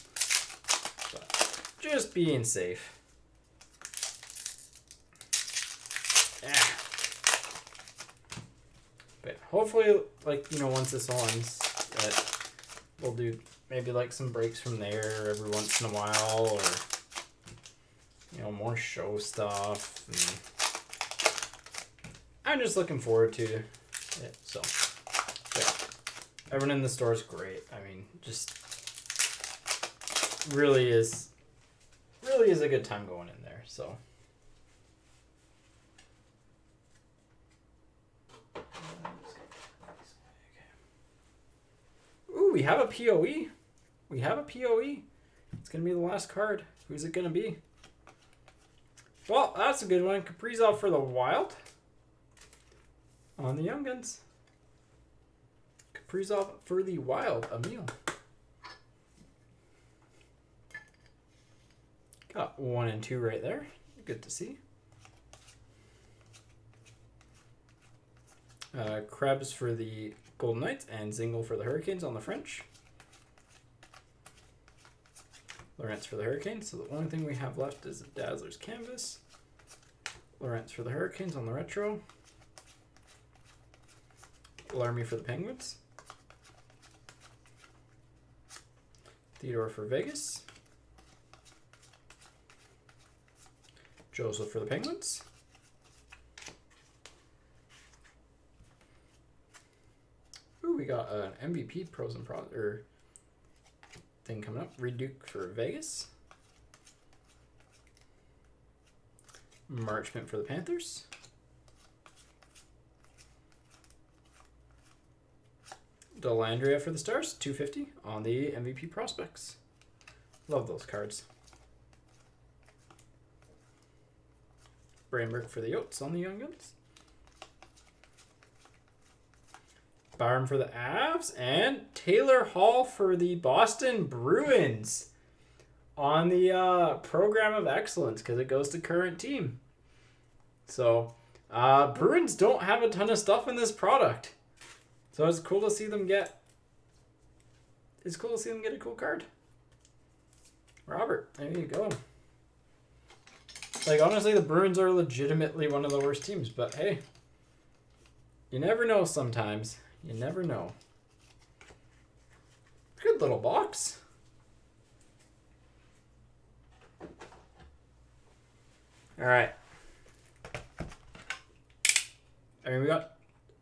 but just being safe. Yeah. But hopefully, like, you know, once this all ends, we'll do maybe like some breaks from there every once in a while, or, you know, more show stuff. And I'm just looking forward to it. So, yeah. Everyone in the store is great. I mean, just really is a good time going in there. So. Ooh, we have a POE. We have a POE. It's going to be the last card. Who's it going to be? Well, that's a good one. Kaprizov for the Wild. On the Young Guns. Kaprizov for the Wild. Emil. Got 1 and 2 right there. Good to see. Krebs for the Golden Knights and Zingle for the Hurricanes on the French. Lawrence for the Hurricanes. So the only thing we have left is the Dazzler's canvas. Lawrence for the Hurricanes on the retro. Larmy for the Penguins. Theodore for Vegas. Joseph for the Penguins. Ooh, we got an MVP pros and pros thing coming up. Reed Duke for Vegas. Marchment for the Panthers. Delandria for the Stars, 250 on the MVP prospects. Love those cards. Brainberg for the Yotes on the Young Guns. Byram for the Avs. And Taylor Hall for the Boston Bruins on the Program of Excellence because it goes to current team. So, Bruins don't have a ton of stuff in this product. So it's cool to see them get... It's cool to see them get a cool card. Robert, there you go. Like, honestly, the Bruins are legitimately one of the worst teams. But, hey. You never know sometimes. You never know. Good little box. Alright. I mean, we got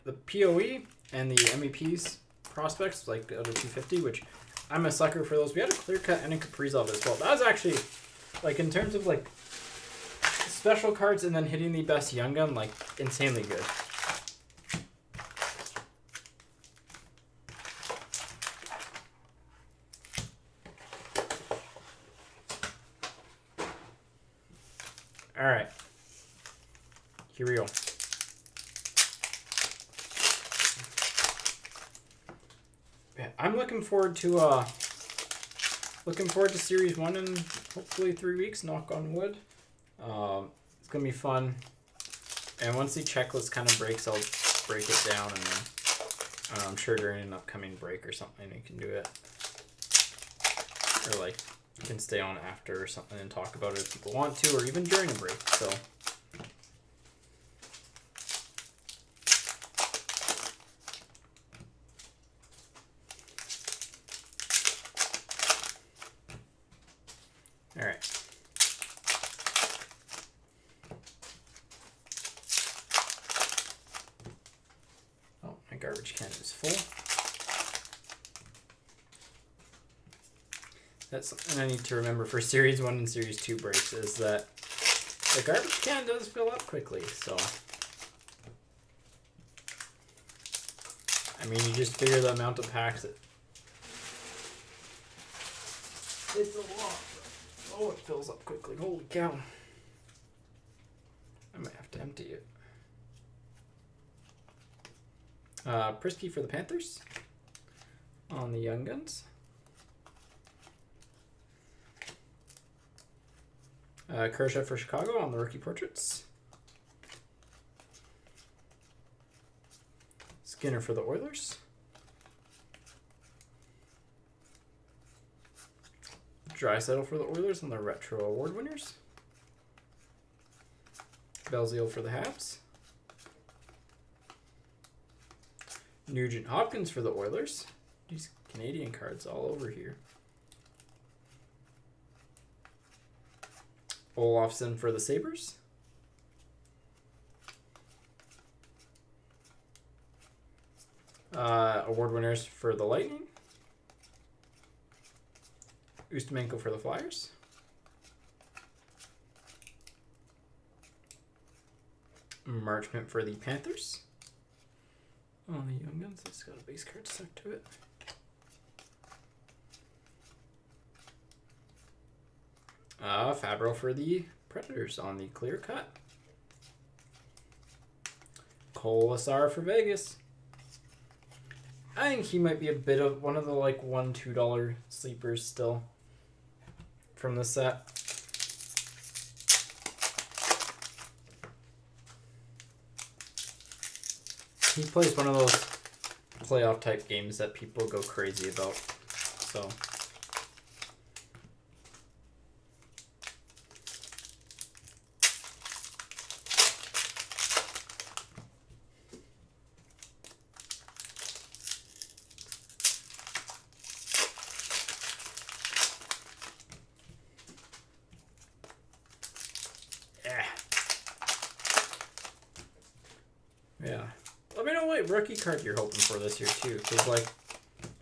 the PoE and the MEPs prospects, like the other 250, which I'm a sucker for those. We had a clear cut and a Kaprizov as well. That was actually, like, in terms of, like, special cards and then hitting the best young gun, like, insanely good. Alright. Here we go. I'm looking forward to Series 1 in hopefully 3 weeks, knock on wood. It's gonna be fun. And once the checklist kind of breaks, I'll break it down, and then I'm sure during an upcoming break or something you can do it. Or like you can stay on after or something and talk about it if people want to, or even during a break. So all right. Oh, my garbage can is full. That's something I need to remember for Series 1 and Series 2 breaks, is that the garbage can does fill up quickly, so. I mean, you just figure the amount of packs it's a lot. Oh, it fills up quickly. Holy cow. I might have to empty it. Prisky for the Panthers on the Young Guns. Kershaw for Chicago on the rookie portraits. Skinner for the Oilers. Draisaitl for the Oilers on the retro award winners. Belzile for the Habs. Nugent Hopkins for the Oilers. These Canadian cards all over here. Olofsson for the Sabres. Award winners for the Lightning. Ustimenko for the Flyers. Marchment for the Panthers. Oh, the Young Guns. It's got a base card stuck to it. Fabro for the Predators on the clear cut. Kolasar for Vegas. I think he might be a bit of one of the like $1-2 sleepers still from the set. He plays one of those playoff type games that people go crazy about. So yeah. Let me know what rookie card you're hoping for this year too, because like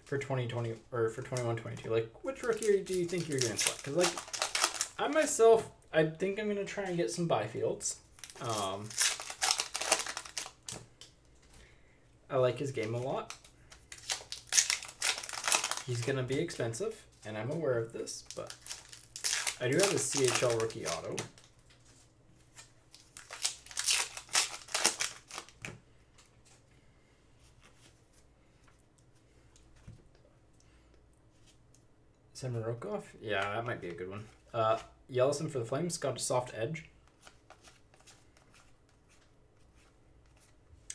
for 2020 or for 21-22, like which rookie do you think you're gonna select? Because like I myself, I think I'm gonna try and get some Byfields. I like his game a lot. He's gonna be expensive, and I'm aware of this, but I do have a CHL rookie auto. Semirokov? Yeah, that might be a good one. Yellison for the Flames, got a soft edge.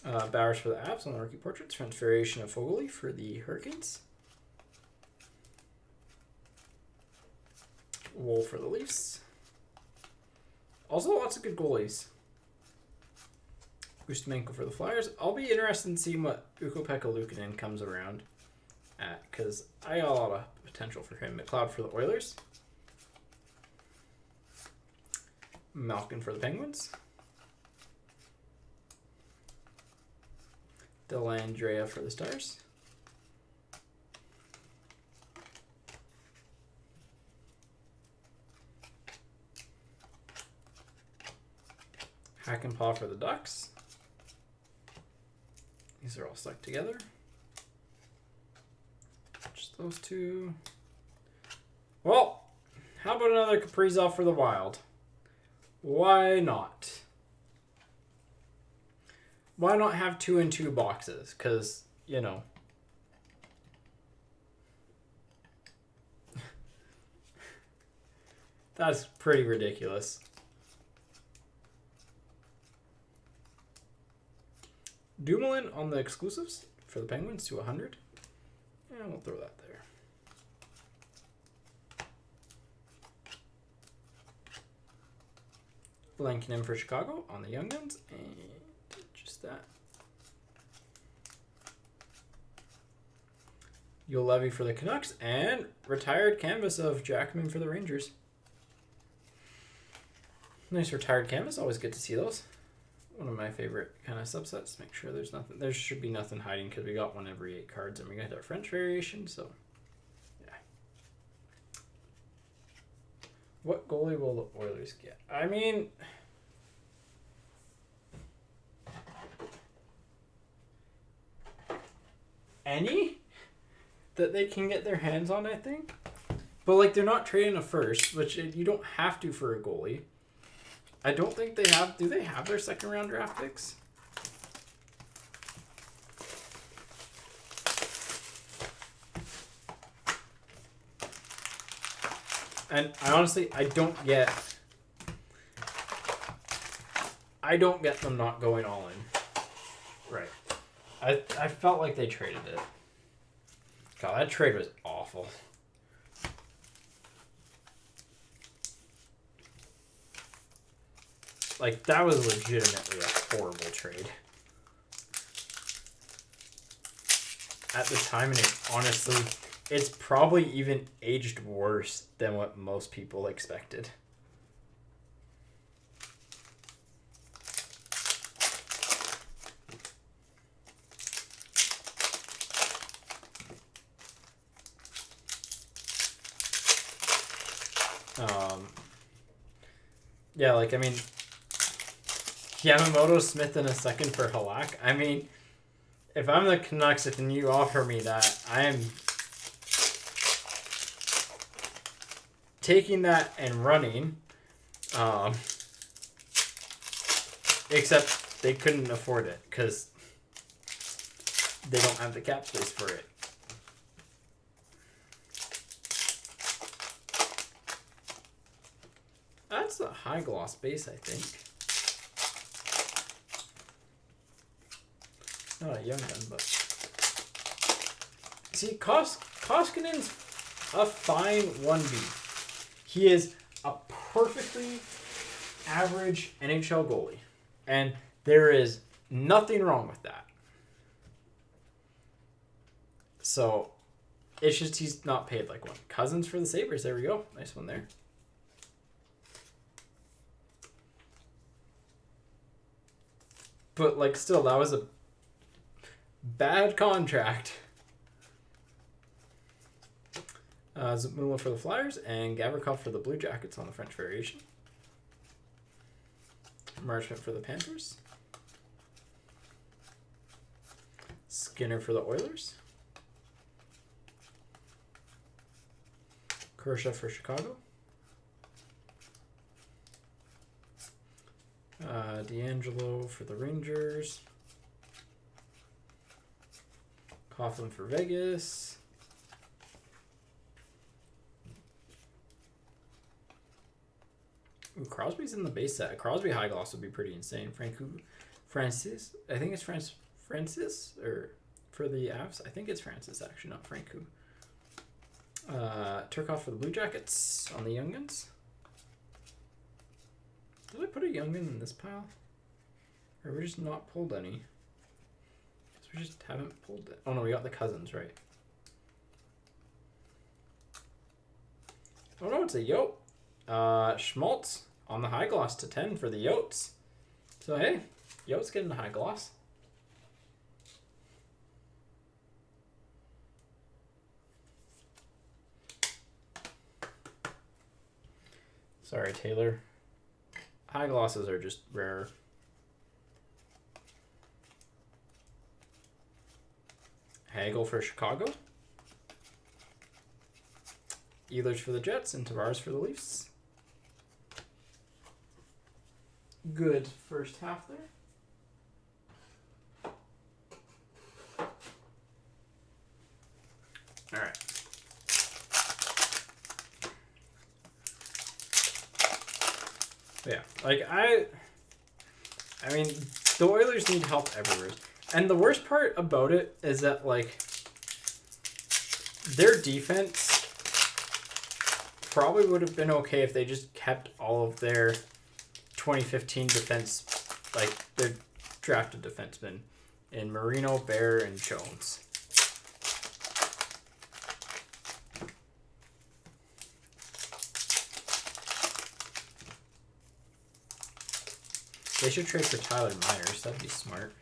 Bowers for the Avs on the rookie portraits. Transferation of Foegele for the Hurricanes. Wool for the Leafs. Also, lots of good goalies. Ustimenko for the Flyers. I'll be interested in seeing what Ukko-Pekka Luukkonen comes around at, because I got a lot of potential for him. McLeod for the Oilers. Malkin for the Penguins. Dellandrea for the Stars. Hakanpää for the Ducks. These are all stuck together. Just those two. Well, how about another Kaprizov for the Wild? Why not? Why not have 2 and 2 boxes? Because, you know. That's pretty ridiculous. Dumoulin on the exclusives for the Penguins to 100. And we'll throw that there. Lankinen for Chicago on the Young Guns. And just that. You'll Levy for the Canucks. And retired canvas of Jackman for the Rangers. Nice retired canvas. Always good to see those. One of my favorite kind of subsets. Make sure there's nothing. There should be nothing hiding because we got one every 8 cards and we got our French variation. So, yeah. What goalie will the Oilers get? I mean, any that they can get their hands on, I think. But like, they're not trading a first, which you don't have to for a goalie. I don't think they have. Do they have their second round draft picks? And I honestly, I don't get them not going all in. Right. I felt like they traded it. God, that trade was awful. Like, that was legitimately a horrible trade. At the time, and it honestly, it's probably even aged worse than what most people expected. Yeah, like, I mean, Yamamoto, Smith, and a second for Halak. I mean, if I'm the Canucks, if you offer me that, I am taking that and running. Except they couldn't afford it because they don't have the cap space for it. That's a high gloss base, I think. Not a young gun, but see, Koskinen's a fine 1B. He is a perfectly average NHL goalie, and there is nothing wrong with that. So it's just he's not paid like one. Cousins for the Sabres. There we go. Nice one there. But like, still, that was a bad contract. Zamula for the Flyers and Gavrikov for the Blue Jackets on the French variation. Marchment for the Panthers. Skinner for the Oilers. Kershaw for Chicago. D'Angelo for the Rangers. Coughlin for Vegas. Ooh, Crosby's in the base set. Crosby high gloss would be pretty insane. Francis. I think it's Francis, or for the Avs. I think it's Francis, actually, not Franco. Turcotte for the Blue Jackets on the Young Guns. Did I put a Young Gun in this pile? Or we just not pulled any? Guess we just haven't pulled it. Oh no, we got the Cousins, right? Oh no, it's a Yote. Schmaltz on the high gloss to 10 for the Yotes. So hey, Yote's getting the high gloss. Sorry, Taylor. High glosses are just rare. Hagel for Chicago. Ehlers for the Jets and Tavares for the Leafs. Good first half there. All right. Yeah, like I mean, the Oilers need help everywhere. And the worst part about it is that, like, their defense probably would have been okay if they just kept all of their 2015 defense, like, their drafted defensemen in Marino, Bear, and Jones. They should trade for Tyler Myers. That'd be smart.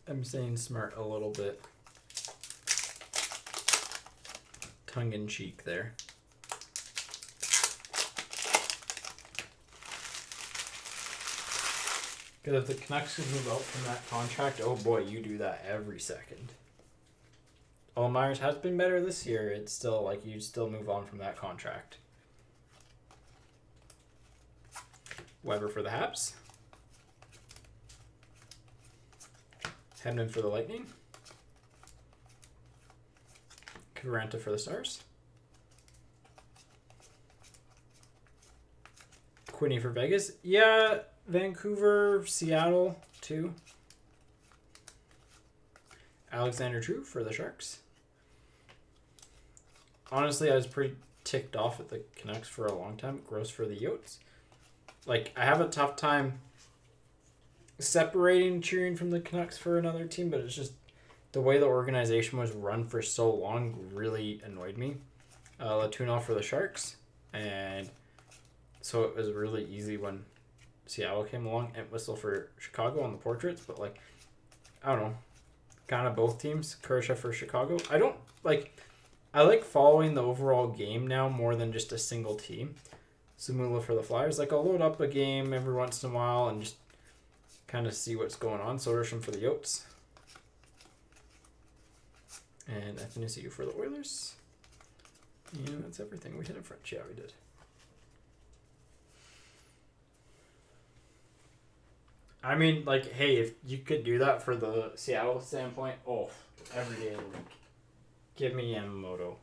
I'm saying smart a little bit tongue-in-cheek there. Because if the Canucks could move out from that contract, oh boy, you do that every second. While Myers has been better this year, it's still like you'd still move on from that contract. Weber for the Habs. Hedman for the Lightning. Caranta for the Stars. Quinney for Vegas. Yeah, Vancouver, Seattle, too. Alexander True for the Sharks. Honestly, I was pretty ticked off at the Canucks for a long time. Gross for the Yotes. Like, I have a tough time separating cheering from the Canucks for another team, but it's just the way the organization was run for so long really annoyed me. Latuno for the Sharks. And so it was really easy when Seattle came along. And Whistle for Chicago on the portraits, but, like, I don't know. Kind of both teams. Kershaw for Chicago. I like following the overall game now more than just a single team. Zamula for the Flyers. Like, I'll load up a game every once in a while and just kind of see what's going on. Soderstrom for the Yotes. And Athanasiou for the Oilers. And that's everything. We hit a French. Yeah, we did. I mean, like, hey, if you could do that for the Seattle standpoint, oh, every day of the week. Give me Yamamoto.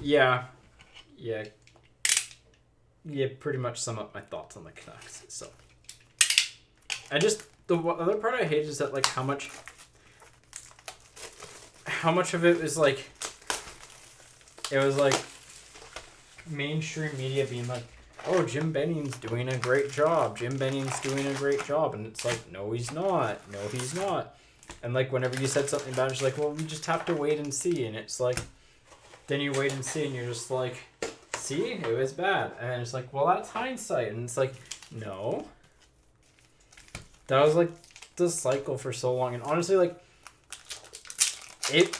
Yeah, pretty much sum up my thoughts on the Canucks. So, the other part I hate is that, like, how much of it is, like, it was, like, mainstream media being like, oh, Jim Benning's doing a great job. And it's like, no, he's not. And, like, whenever you said something about it, it's like, well, we just have to wait and see. And it's like, then you wait and see, and you're just like, see, it was bad. And it's like, well, that's hindsight. And it's like, no. That was, like, the cycle for so long. And honestly, like, it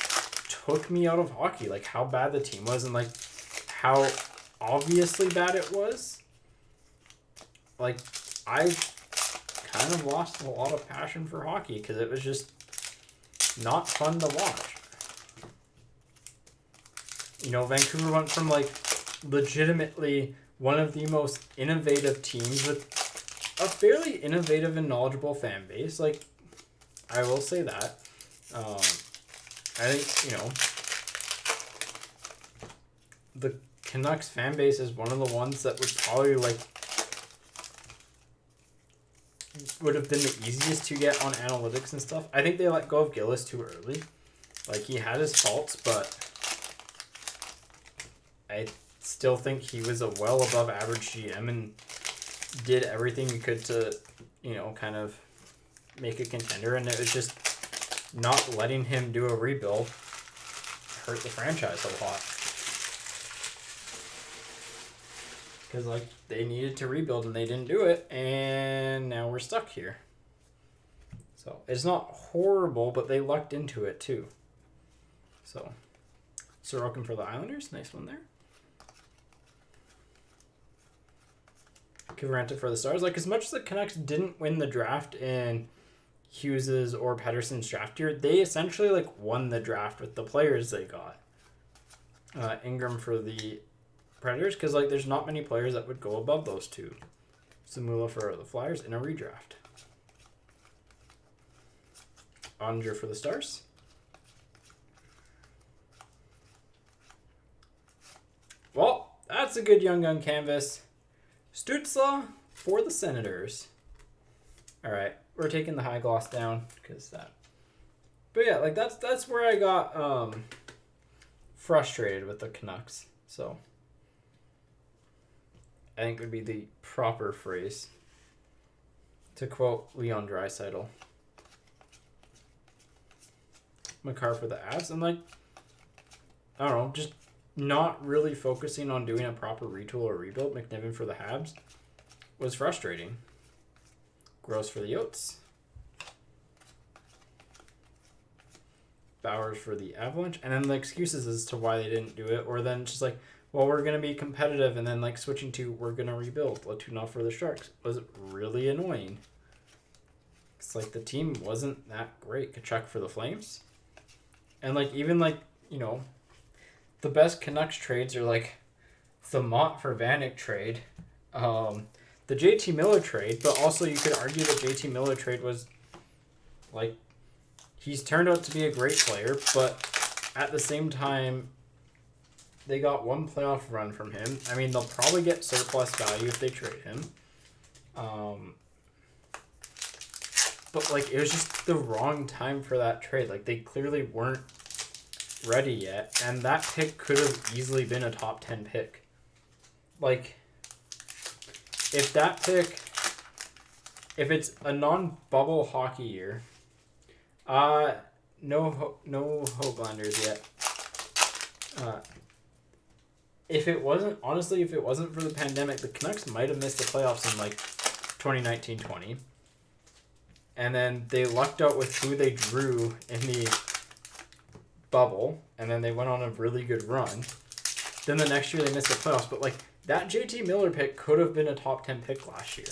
took me out of hockey. Like, how bad the team was and, like, how obviously bad it was. Like, I kind of lost a lot of passion for hockey because it was just not fun to watch. You know, Vancouver went from, like, legitimately one of the most innovative teams with a fairly innovative and knowledgeable fan base. Like, I will say that. I think, the Canucks fan base is one of the ones that would probably, would have been the easiest to get on analytics and stuff. I think they let go of Gillis too early. He had his faults, but I still think he was a well above average GM and did everything he could to, kind of make a contender. And it was just not letting him do a rebuild hurt the franchise a lot. Because, they needed to rebuild and they didn't do it, and now we're stuck here. So, it's not horrible, but they lucked into it, too. So, Sorokin for the Islanders. Nice one there. Kiviranta for the Stars. As much as the Canucks didn't win the draft in Hughes's or Pettersson's draft year, they essentially, won the draft with the players they got. Ingram for the Predators, because there's not many players that would go above those two. Samula for the Flyers in a redraft. Oettinger for the Stars. Well, that's a good young gun canvas. Stützle for the Senators. All right, we're taking the high gloss down because that. But yeah, that's where I got frustrated with the Canucks. So I think would be the proper phrase to quote Leon Draisaitl. Makar for the Avs. I'm I don't know, just not really focusing on doing a proper retool or rebuild. McNiven for the Habs was frustrating. Gross for the Yotes. Bowers for the Avalanche. And then the excuses as to why they didn't do it. Or then just well, we're going to be competitive. And then switching to, we're going to rebuild. Latuna for the Sharks. Was really annoying. It's the team wasn't that great. Kachuk for the Flames. And even the best Canucks trades are the Mott for Vanek trade. The JT Miller trade. But also you could argue that JT Miller trade was he's turned out to be a great player, but at the same time, they got one playoff run from him. I mean, they'll probably get surplus value if they trade him. But it was just the wrong time for that trade. They clearly weren't ready yet, and that pick could have easily been a top 10 pick. If that pick, if it's a non-bubble hockey year, no Hoaglanders yet. If it wasn't for the pandemic, the Canucks might have missed the playoffs in 2019-20. And then they lucked out with who they drew in the bubble, and then they went on a really good run. Then the next year they missed the playoffs, but that JT Miller pick could have been a top 10 pick last year.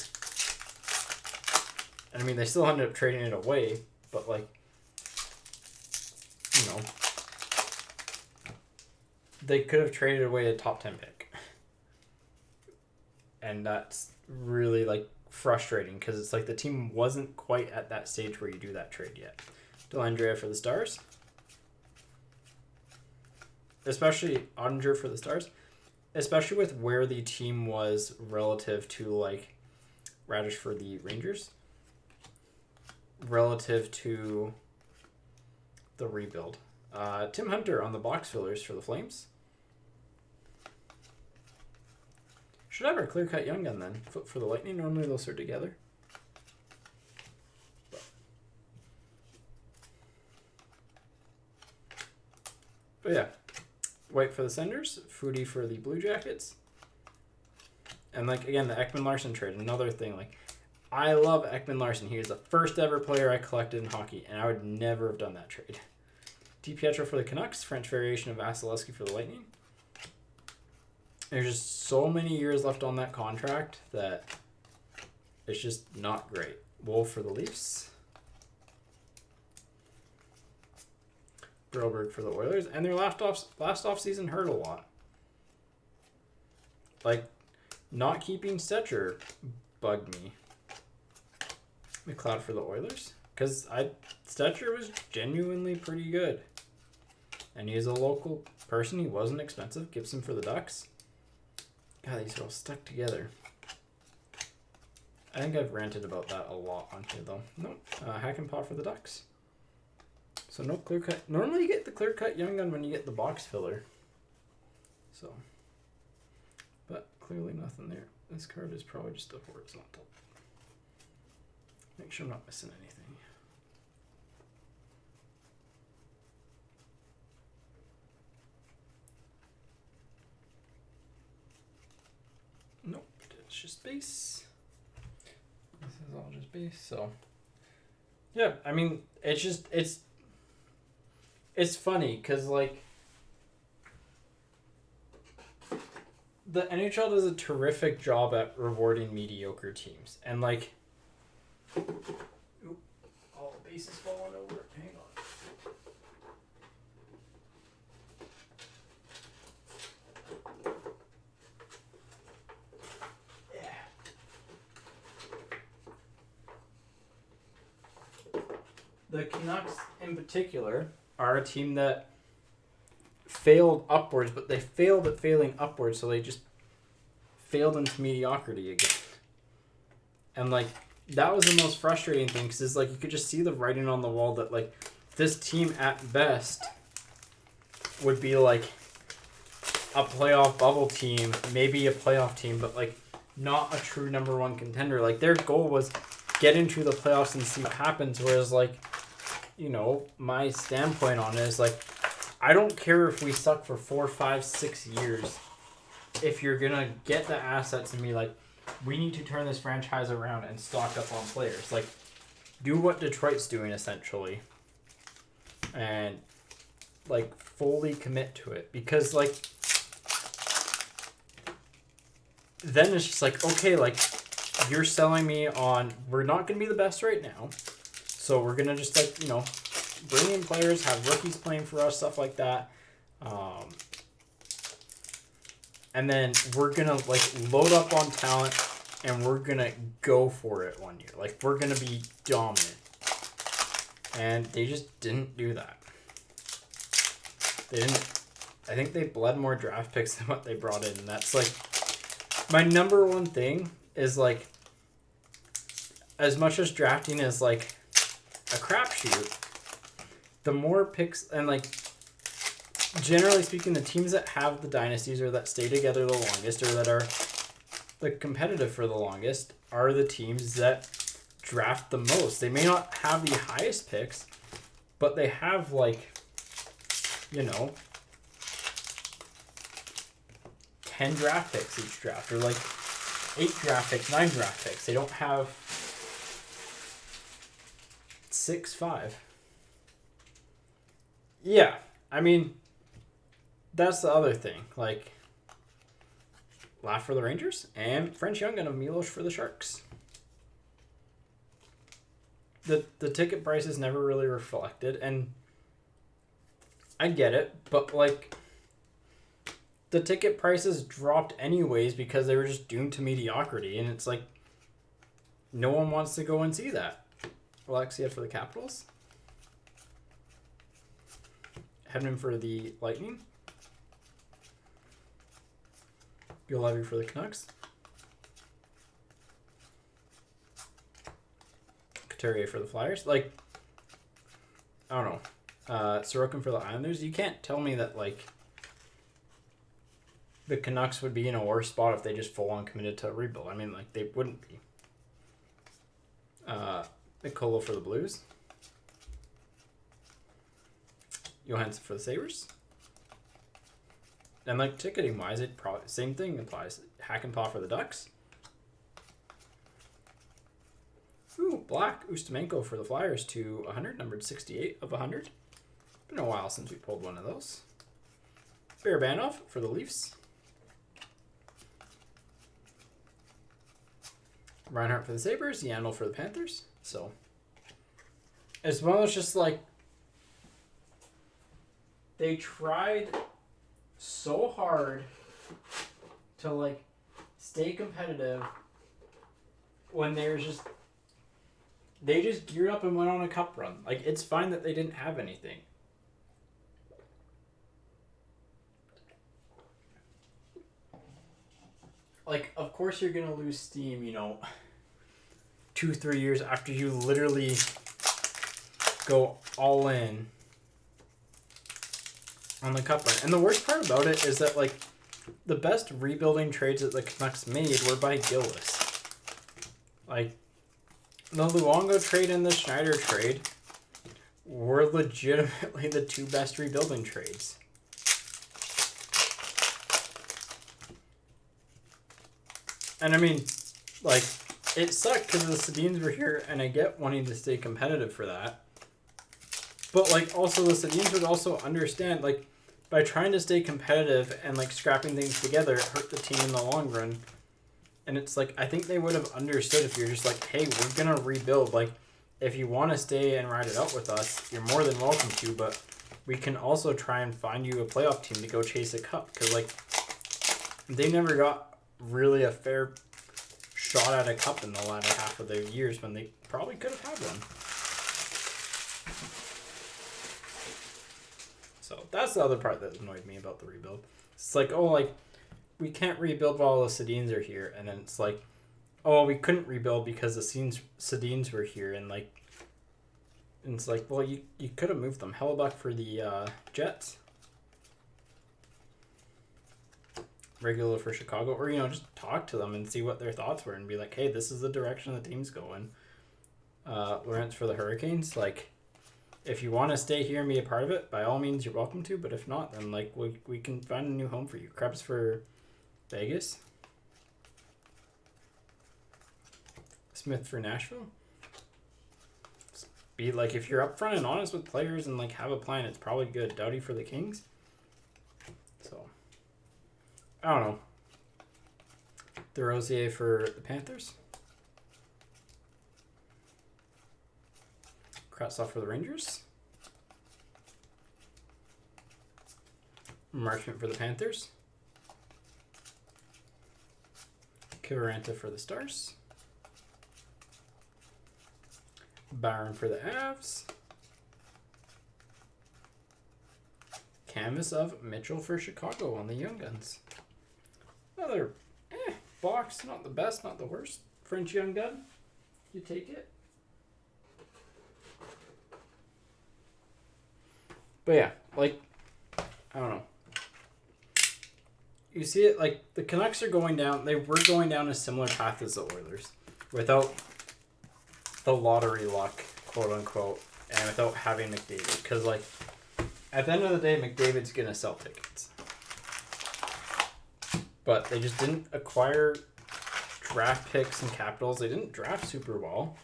And I mean, they still ended up trading it away, but they could have traded away a top 10 pick. And that's really frustrating because it's the team wasn't quite at that stage where you do that trade yet. Dellandrea for the Stars. Especially Oettinger for the Stars. Especially with where the team was relative to Radish for the Rangers. Relative to the rebuild. Tim Hunter on the box fillers for the Flames. Should have our clear-cut young gun then. For the Lightning, normally they'll start together. But yeah. White for the Senders. Foodie for the Blue Jackets. And again, the Ekman-Larsson trade. Another thing, I love Ekman-Larsson. He was the first ever player I collected in hockey, and I would never have done that trade. DiPietro for the Canucks. French variation of Vasilevsky for the Lightning. There's just so many years left on that contract that it's just not great. Wolf for the Leafs. Broberg for the Oilers. And their last off season hurt a lot. Not keeping Stetcher bugged me. McLeod for the Oilers. Because Stetcher was genuinely pretty good. And he is a local person. He wasn't expensive. Gibson for the Ducks. God, these are all stuck together. I think I've ranted about that a lot on here, though. Nope. Hakanpää for the Ducks. So no clear cut. Normally you get the clear cut Young Gun when you get the box filler. So. But clearly nothing there. This card is probably just a horizontal. Make sure I'm not missing anything. Nope, it's just base. This is all just base, so. Yeah, I mean, it's funny, because, like, the NHL does a terrific job at rewarding mediocre teams. And, like, oop, all the bases falling over. Hang on. Yeah. The Canucks, in particular, are a team that failed upwards, but they failed at failing upwards, so they just failed into mediocrity again. And, like, that was the most frustrating thing, because it's like you could just see the writing on the wall that, like, this team at best would be, like, a playoff bubble team, maybe a playoff team, but, like, not a true number one contender. Like, their goal was get into the playoffs and see what happens, whereas, like, you know, my standpoint on it is, like, I don't care if we suck for 4, 5, 6 years. If you're going to get the assets and be like, we need to turn this franchise around and stock up on players. Like, do what Detroit's doing, essentially. And, like, fully commit to it. Because, like, then it's just like, okay, like, you're selling me on, we're not going to be the best right now. So we're going to just, like, you know, bring in players, have rookies playing for us, stuff like that. And then we're going to, like, load up on talent and we're going to go for it one year. Like, we're going to be dominant. And they just didn't do that. They didn't. I think they bled more draft picks than what they brought in. And that's, like, my number one thing is, like, as much as drafting is, like, a crapshoot, the more picks, and, like, generally speaking, the teams that have the dynasties or that stay together the longest or that are, like, competitive for the longest are the teams that draft the most. They may not have the highest picks, but they have, like, you know, 10 draft picks each draft, or, like, 8 draft picks, 9 draft picks. They don't have 6, 5. Yeah, I mean, that's the other thing. Like, Laugh for the Rangers and French Young Gun of Milos for the Sharks. The ticket price is never really reflected, and I get it, but, like, the ticket prices dropped anyways because they were just doomed to mediocrity, and it's like, no one wants to go and see that. Alexia for the Capitals. Hedman for the Lightning. Juolevi for the Canucks. Couturier for the Flyers. Like, I don't know. Sorokin for the Islanders. You can't tell me that, like, the Canucks would be in a worse spot if they just full-on committed to a rebuild. I mean, like, they wouldn't be. Nicola for the Blues. Johansson for the Sabres. And, like, ticketing-wise, it probably same thing applies. Hakanpää for the Ducks. Ooh, Black Ustimenko for the Flyers to 100, numbered 68 of 100. Been a while since we pulled one of those. Barabanov for the Leafs. Reinhardt for the Sabres. Yandel for the Panthers. So, as well as just, like, they tried so hard to, like, stay competitive when they just geared up and went on a cup run. Like, it's fine that they didn't have anything. like, of course you're gonna lose steam, 2-3 years after you literally go all in on the cup run. And the worst part about it is that, like, the best rebuilding trades that the Canucks made were by Gillis. Like, the Luongo trade and the Schneider trade were legitimately the two best rebuilding trades. And I mean, like, it sucked because the Sedins were here, and I get wanting to stay competitive for that. But, like, also the Sedins would also understand, like, by trying to stay competitive and, like, scrapping things together, it hurt the team in the long run. And it's like, I think they would have understood if you're just like, hey, we're going to rebuild. Like, if you want to stay and ride it out with us, you're more than welcome to, but we can also try and find you a playoff team to go chase a cup. Because, like, they never got really a fair shot at a cup in the latter half of their years when they probably could have had one. So that's the other part that annoyed me about the rebuild. It's like, oh, like, we can't rebuild while the Sedins are here. And then it's like, oh, we couldn't rebuild because the Sedins were here. And, like, and it's like, well, you could have moved them. Hellebuck for the Jets. Regular for Chicago. Or, just talk to them and see what their thoughts were and be like, hey, this is the direction the team's going. Lawrence for the Hurricanes. Like, if you want to stay here and be a part of it, by all means, you're welcome to. But if not, then, like, we can find a new home for you. Krebs for Vegas. Smith for Nashville. Be like, if you're upfront and honest with players and, like, have a plan, it's probably good. Doughty for the Kings. So, I don't know. DeRosier for the Panthers. Kravtsov for the Rangers. Marchment for the Panthers. Kiviranta for the Stars. Byron for the Avs. Canvas of Mitchell for Chicago on the Young Guns. Another box, not the best, not the worst. French Young Gun. You take it. But yeah, like, I don't know. You see it, like, the Canucks are going down, they were going down a similar path as the Oilers. Without the lottery luck, quote unquote, and without having McDavid. Because, like, at the end of the day, McDavid's going to sell tickets. But they just didn't acquire draft picks and capitals. They didn't draft super well.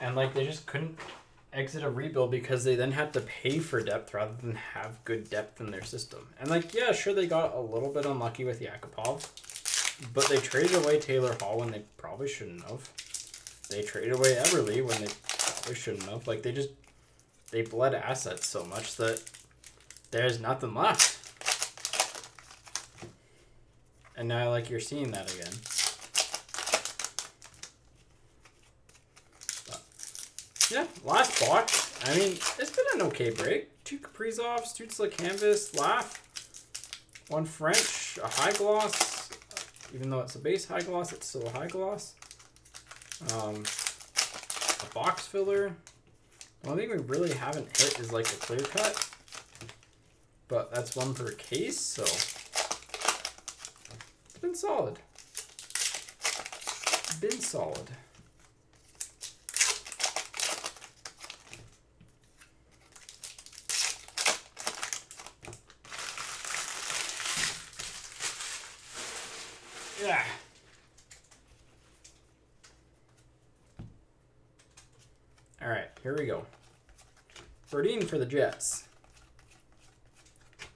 And, like, they just couldn't exit a rebuild because they then had to pay for depth rather than have good depth in their system. And, like, yeah, sure, they got a little bit unlucky with Yakupov, but they traded away Taylor Hall when they probably shouldn't have. They traded away Everly when they probably shouldn't have. Like, they bled assets so much that there's nothing left. And now, like, you're seeing that again. Yeah, last box. I mean, it's been an okay break. 2 Kaprizov, Stützle Canvas, Laugh, 1 French, a high gloss. Even though it's a base high gloss, it's still a high gloss. A box filler. The only thing we really haven't hit is, like, a clear cut. But that's 1 per case, so it's been solid. Been solid. Yeah. All right, here we go. Berdine for the Jets.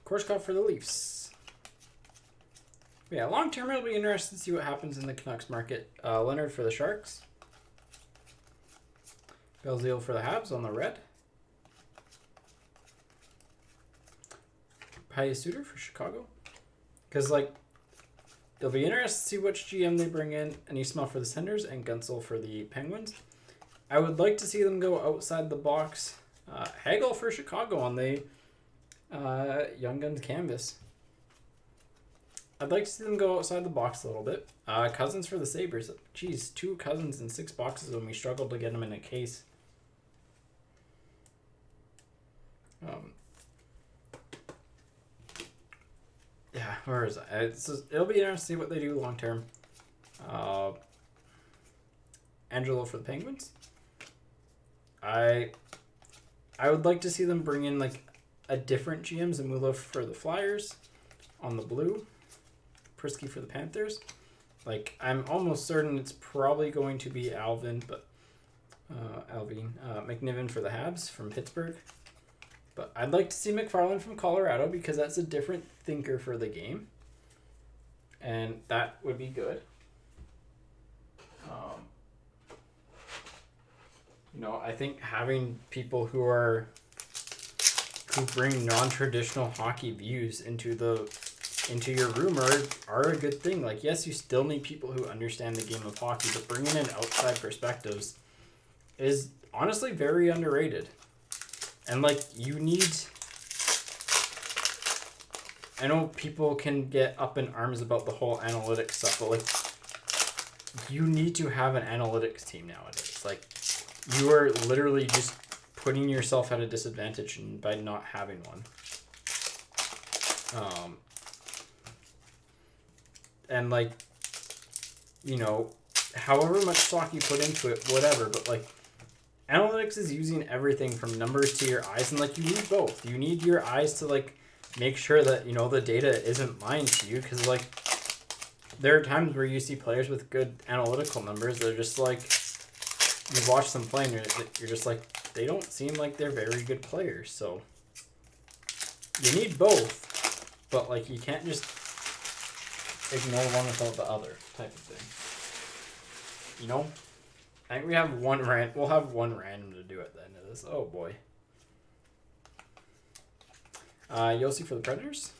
Korshkov for the Leafs. Yeah, long term it'll be interesting to see what happens in the Canucks market. Leonard for the Sharks. Belzile for the Habs on the red. Pius Suter for Chicago. Because, like, it'll be interesting to see which GM they bring in. Anisma for the Senders and Gunsel for the Penguins. I would like to see them go outside the box. Hagel for Chicago on the Young Guns canvas. I'd like to see them go outside the box a little bit. Cousins for the Sabres. Geez, 2 Cousins in 6 boxes when we struggled to get them in a case. Yeah, where is it? It'll be interesting to see what they do long term. Angelo for the Penguins. I would like to see them bring in like a different GM. Zamula for the Flyers on the blue. Prisky for the Panthers. Like, I'm almost certain it's probably going to be Alvin McNiven for the Habs from Pittsburgh. But I'd like to see McFarland from Colorado because that's a different thinker for the game. And that would be good. I think having people who bring non-traditional hockey views into your room are a good thing. Like, yes, you still need people who understand the game of hockey, but bringing in outside perspectives is honestly very underrated. And like, I know people can get up in arms about the whole analytics stuff, but like, you need to have an analytics team nowadays. Like, you are literally just putting yourself at a disadvantage by not having one. And like, however much stock you put into it, whatever, but like, analytics is using everything from numbers to your eyes, and like, you need both. You need your eyes to like make sure that the data isn't lying to you, because like, there are times where you see players with good analytical numbers that are just like, you watch them play and you're just like, they don't seem like they're very good players. So you need both, but like, you can't just ignore one without the other type of thing. I think we have we'll have one random to do at the end of this. Oh boy. Yossi for the Predators.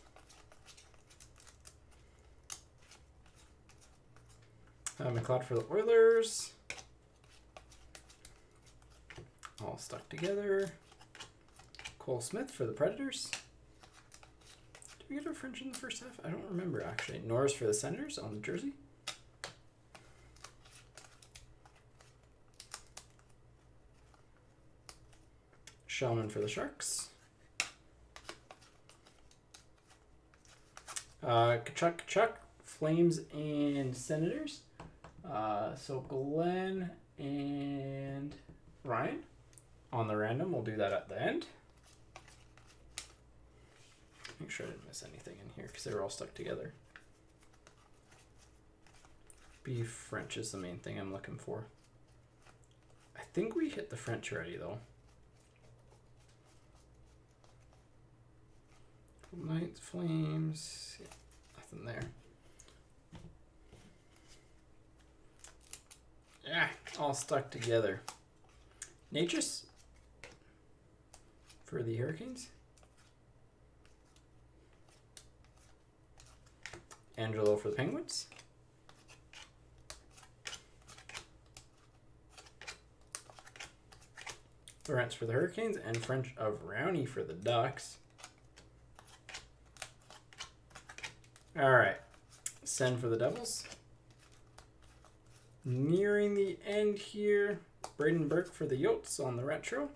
McLeod for the Oilers. All stuck together. Cole Smith for the Predators. Did we get a French in the first half? I don't remember, actually. Norris for the Senators on the jersey. Shellman for the Sharks. Kachuk, Flames and Senators. So Glenn and Ryan on the random. We'll do that at the end. Make sure I didn't miss anything in here because they were all stuck together. Beef French is the main thing I'm looking for. I think we hit the French already though. Knights, Flames, yeah, nothing there. Yeah, all stuck together. Natchez for the Hurricanes. Angelo for the Penguins. Lawrence for the Hurricanes, and French of Rowney for the Ducks. All right, Sen for the Devils. Nearing the end here, Braden Burke for the Yotes on the retro.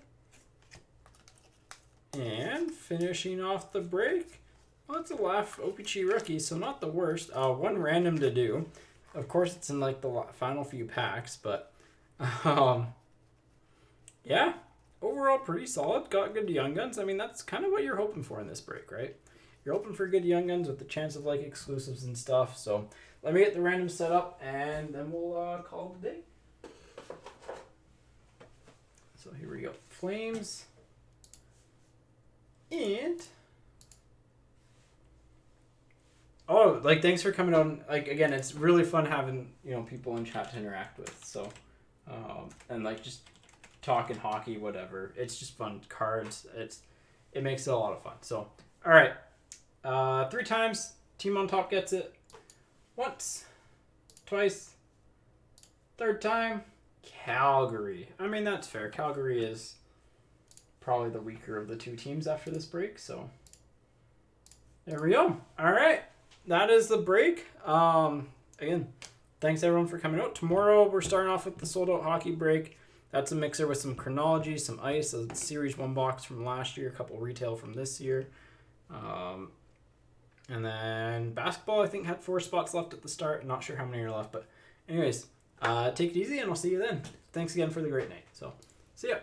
And finishing off the break, well, it's a laugh, OPG rookie, so not the worst. One random to do. Of course, it's in like the final few packs, but yeah, overall pretty solid. Got good Young Guns. I mean, that's kind of what you're hoping for in this break, right? You're hoping for good Young Guns with the chance of like exclusives and stuff. So let me get the random set up, and then we'll call it a day. So here we go. Flames. And oh, like, thanks for coming on. Like, again, it's really fun having, people in chat to interact with. So, and like just talking hockey, whatever. It's just fun. Cards. It makes it a lot of fun. So, all right. 3 times. Team on top gets it. Once. Twice. 3rd time. Calgary. I mean, that's fair. Calgary is probably the weaker of the 2 teams after this break. So, there we go. All right. that is the break. Again, thanks everyone for coming out. Tomorrow we're starting off with the sold out hockey break. That's a mixer with some chronology, some ice, a series 1 box from last year, a couple retail from this year. And then basketball, I think, had 4 spots left at the start. I'm not sure how many are left, but anyways, take it easy and I'll see you then. Thanks again for the great night. So, see ya.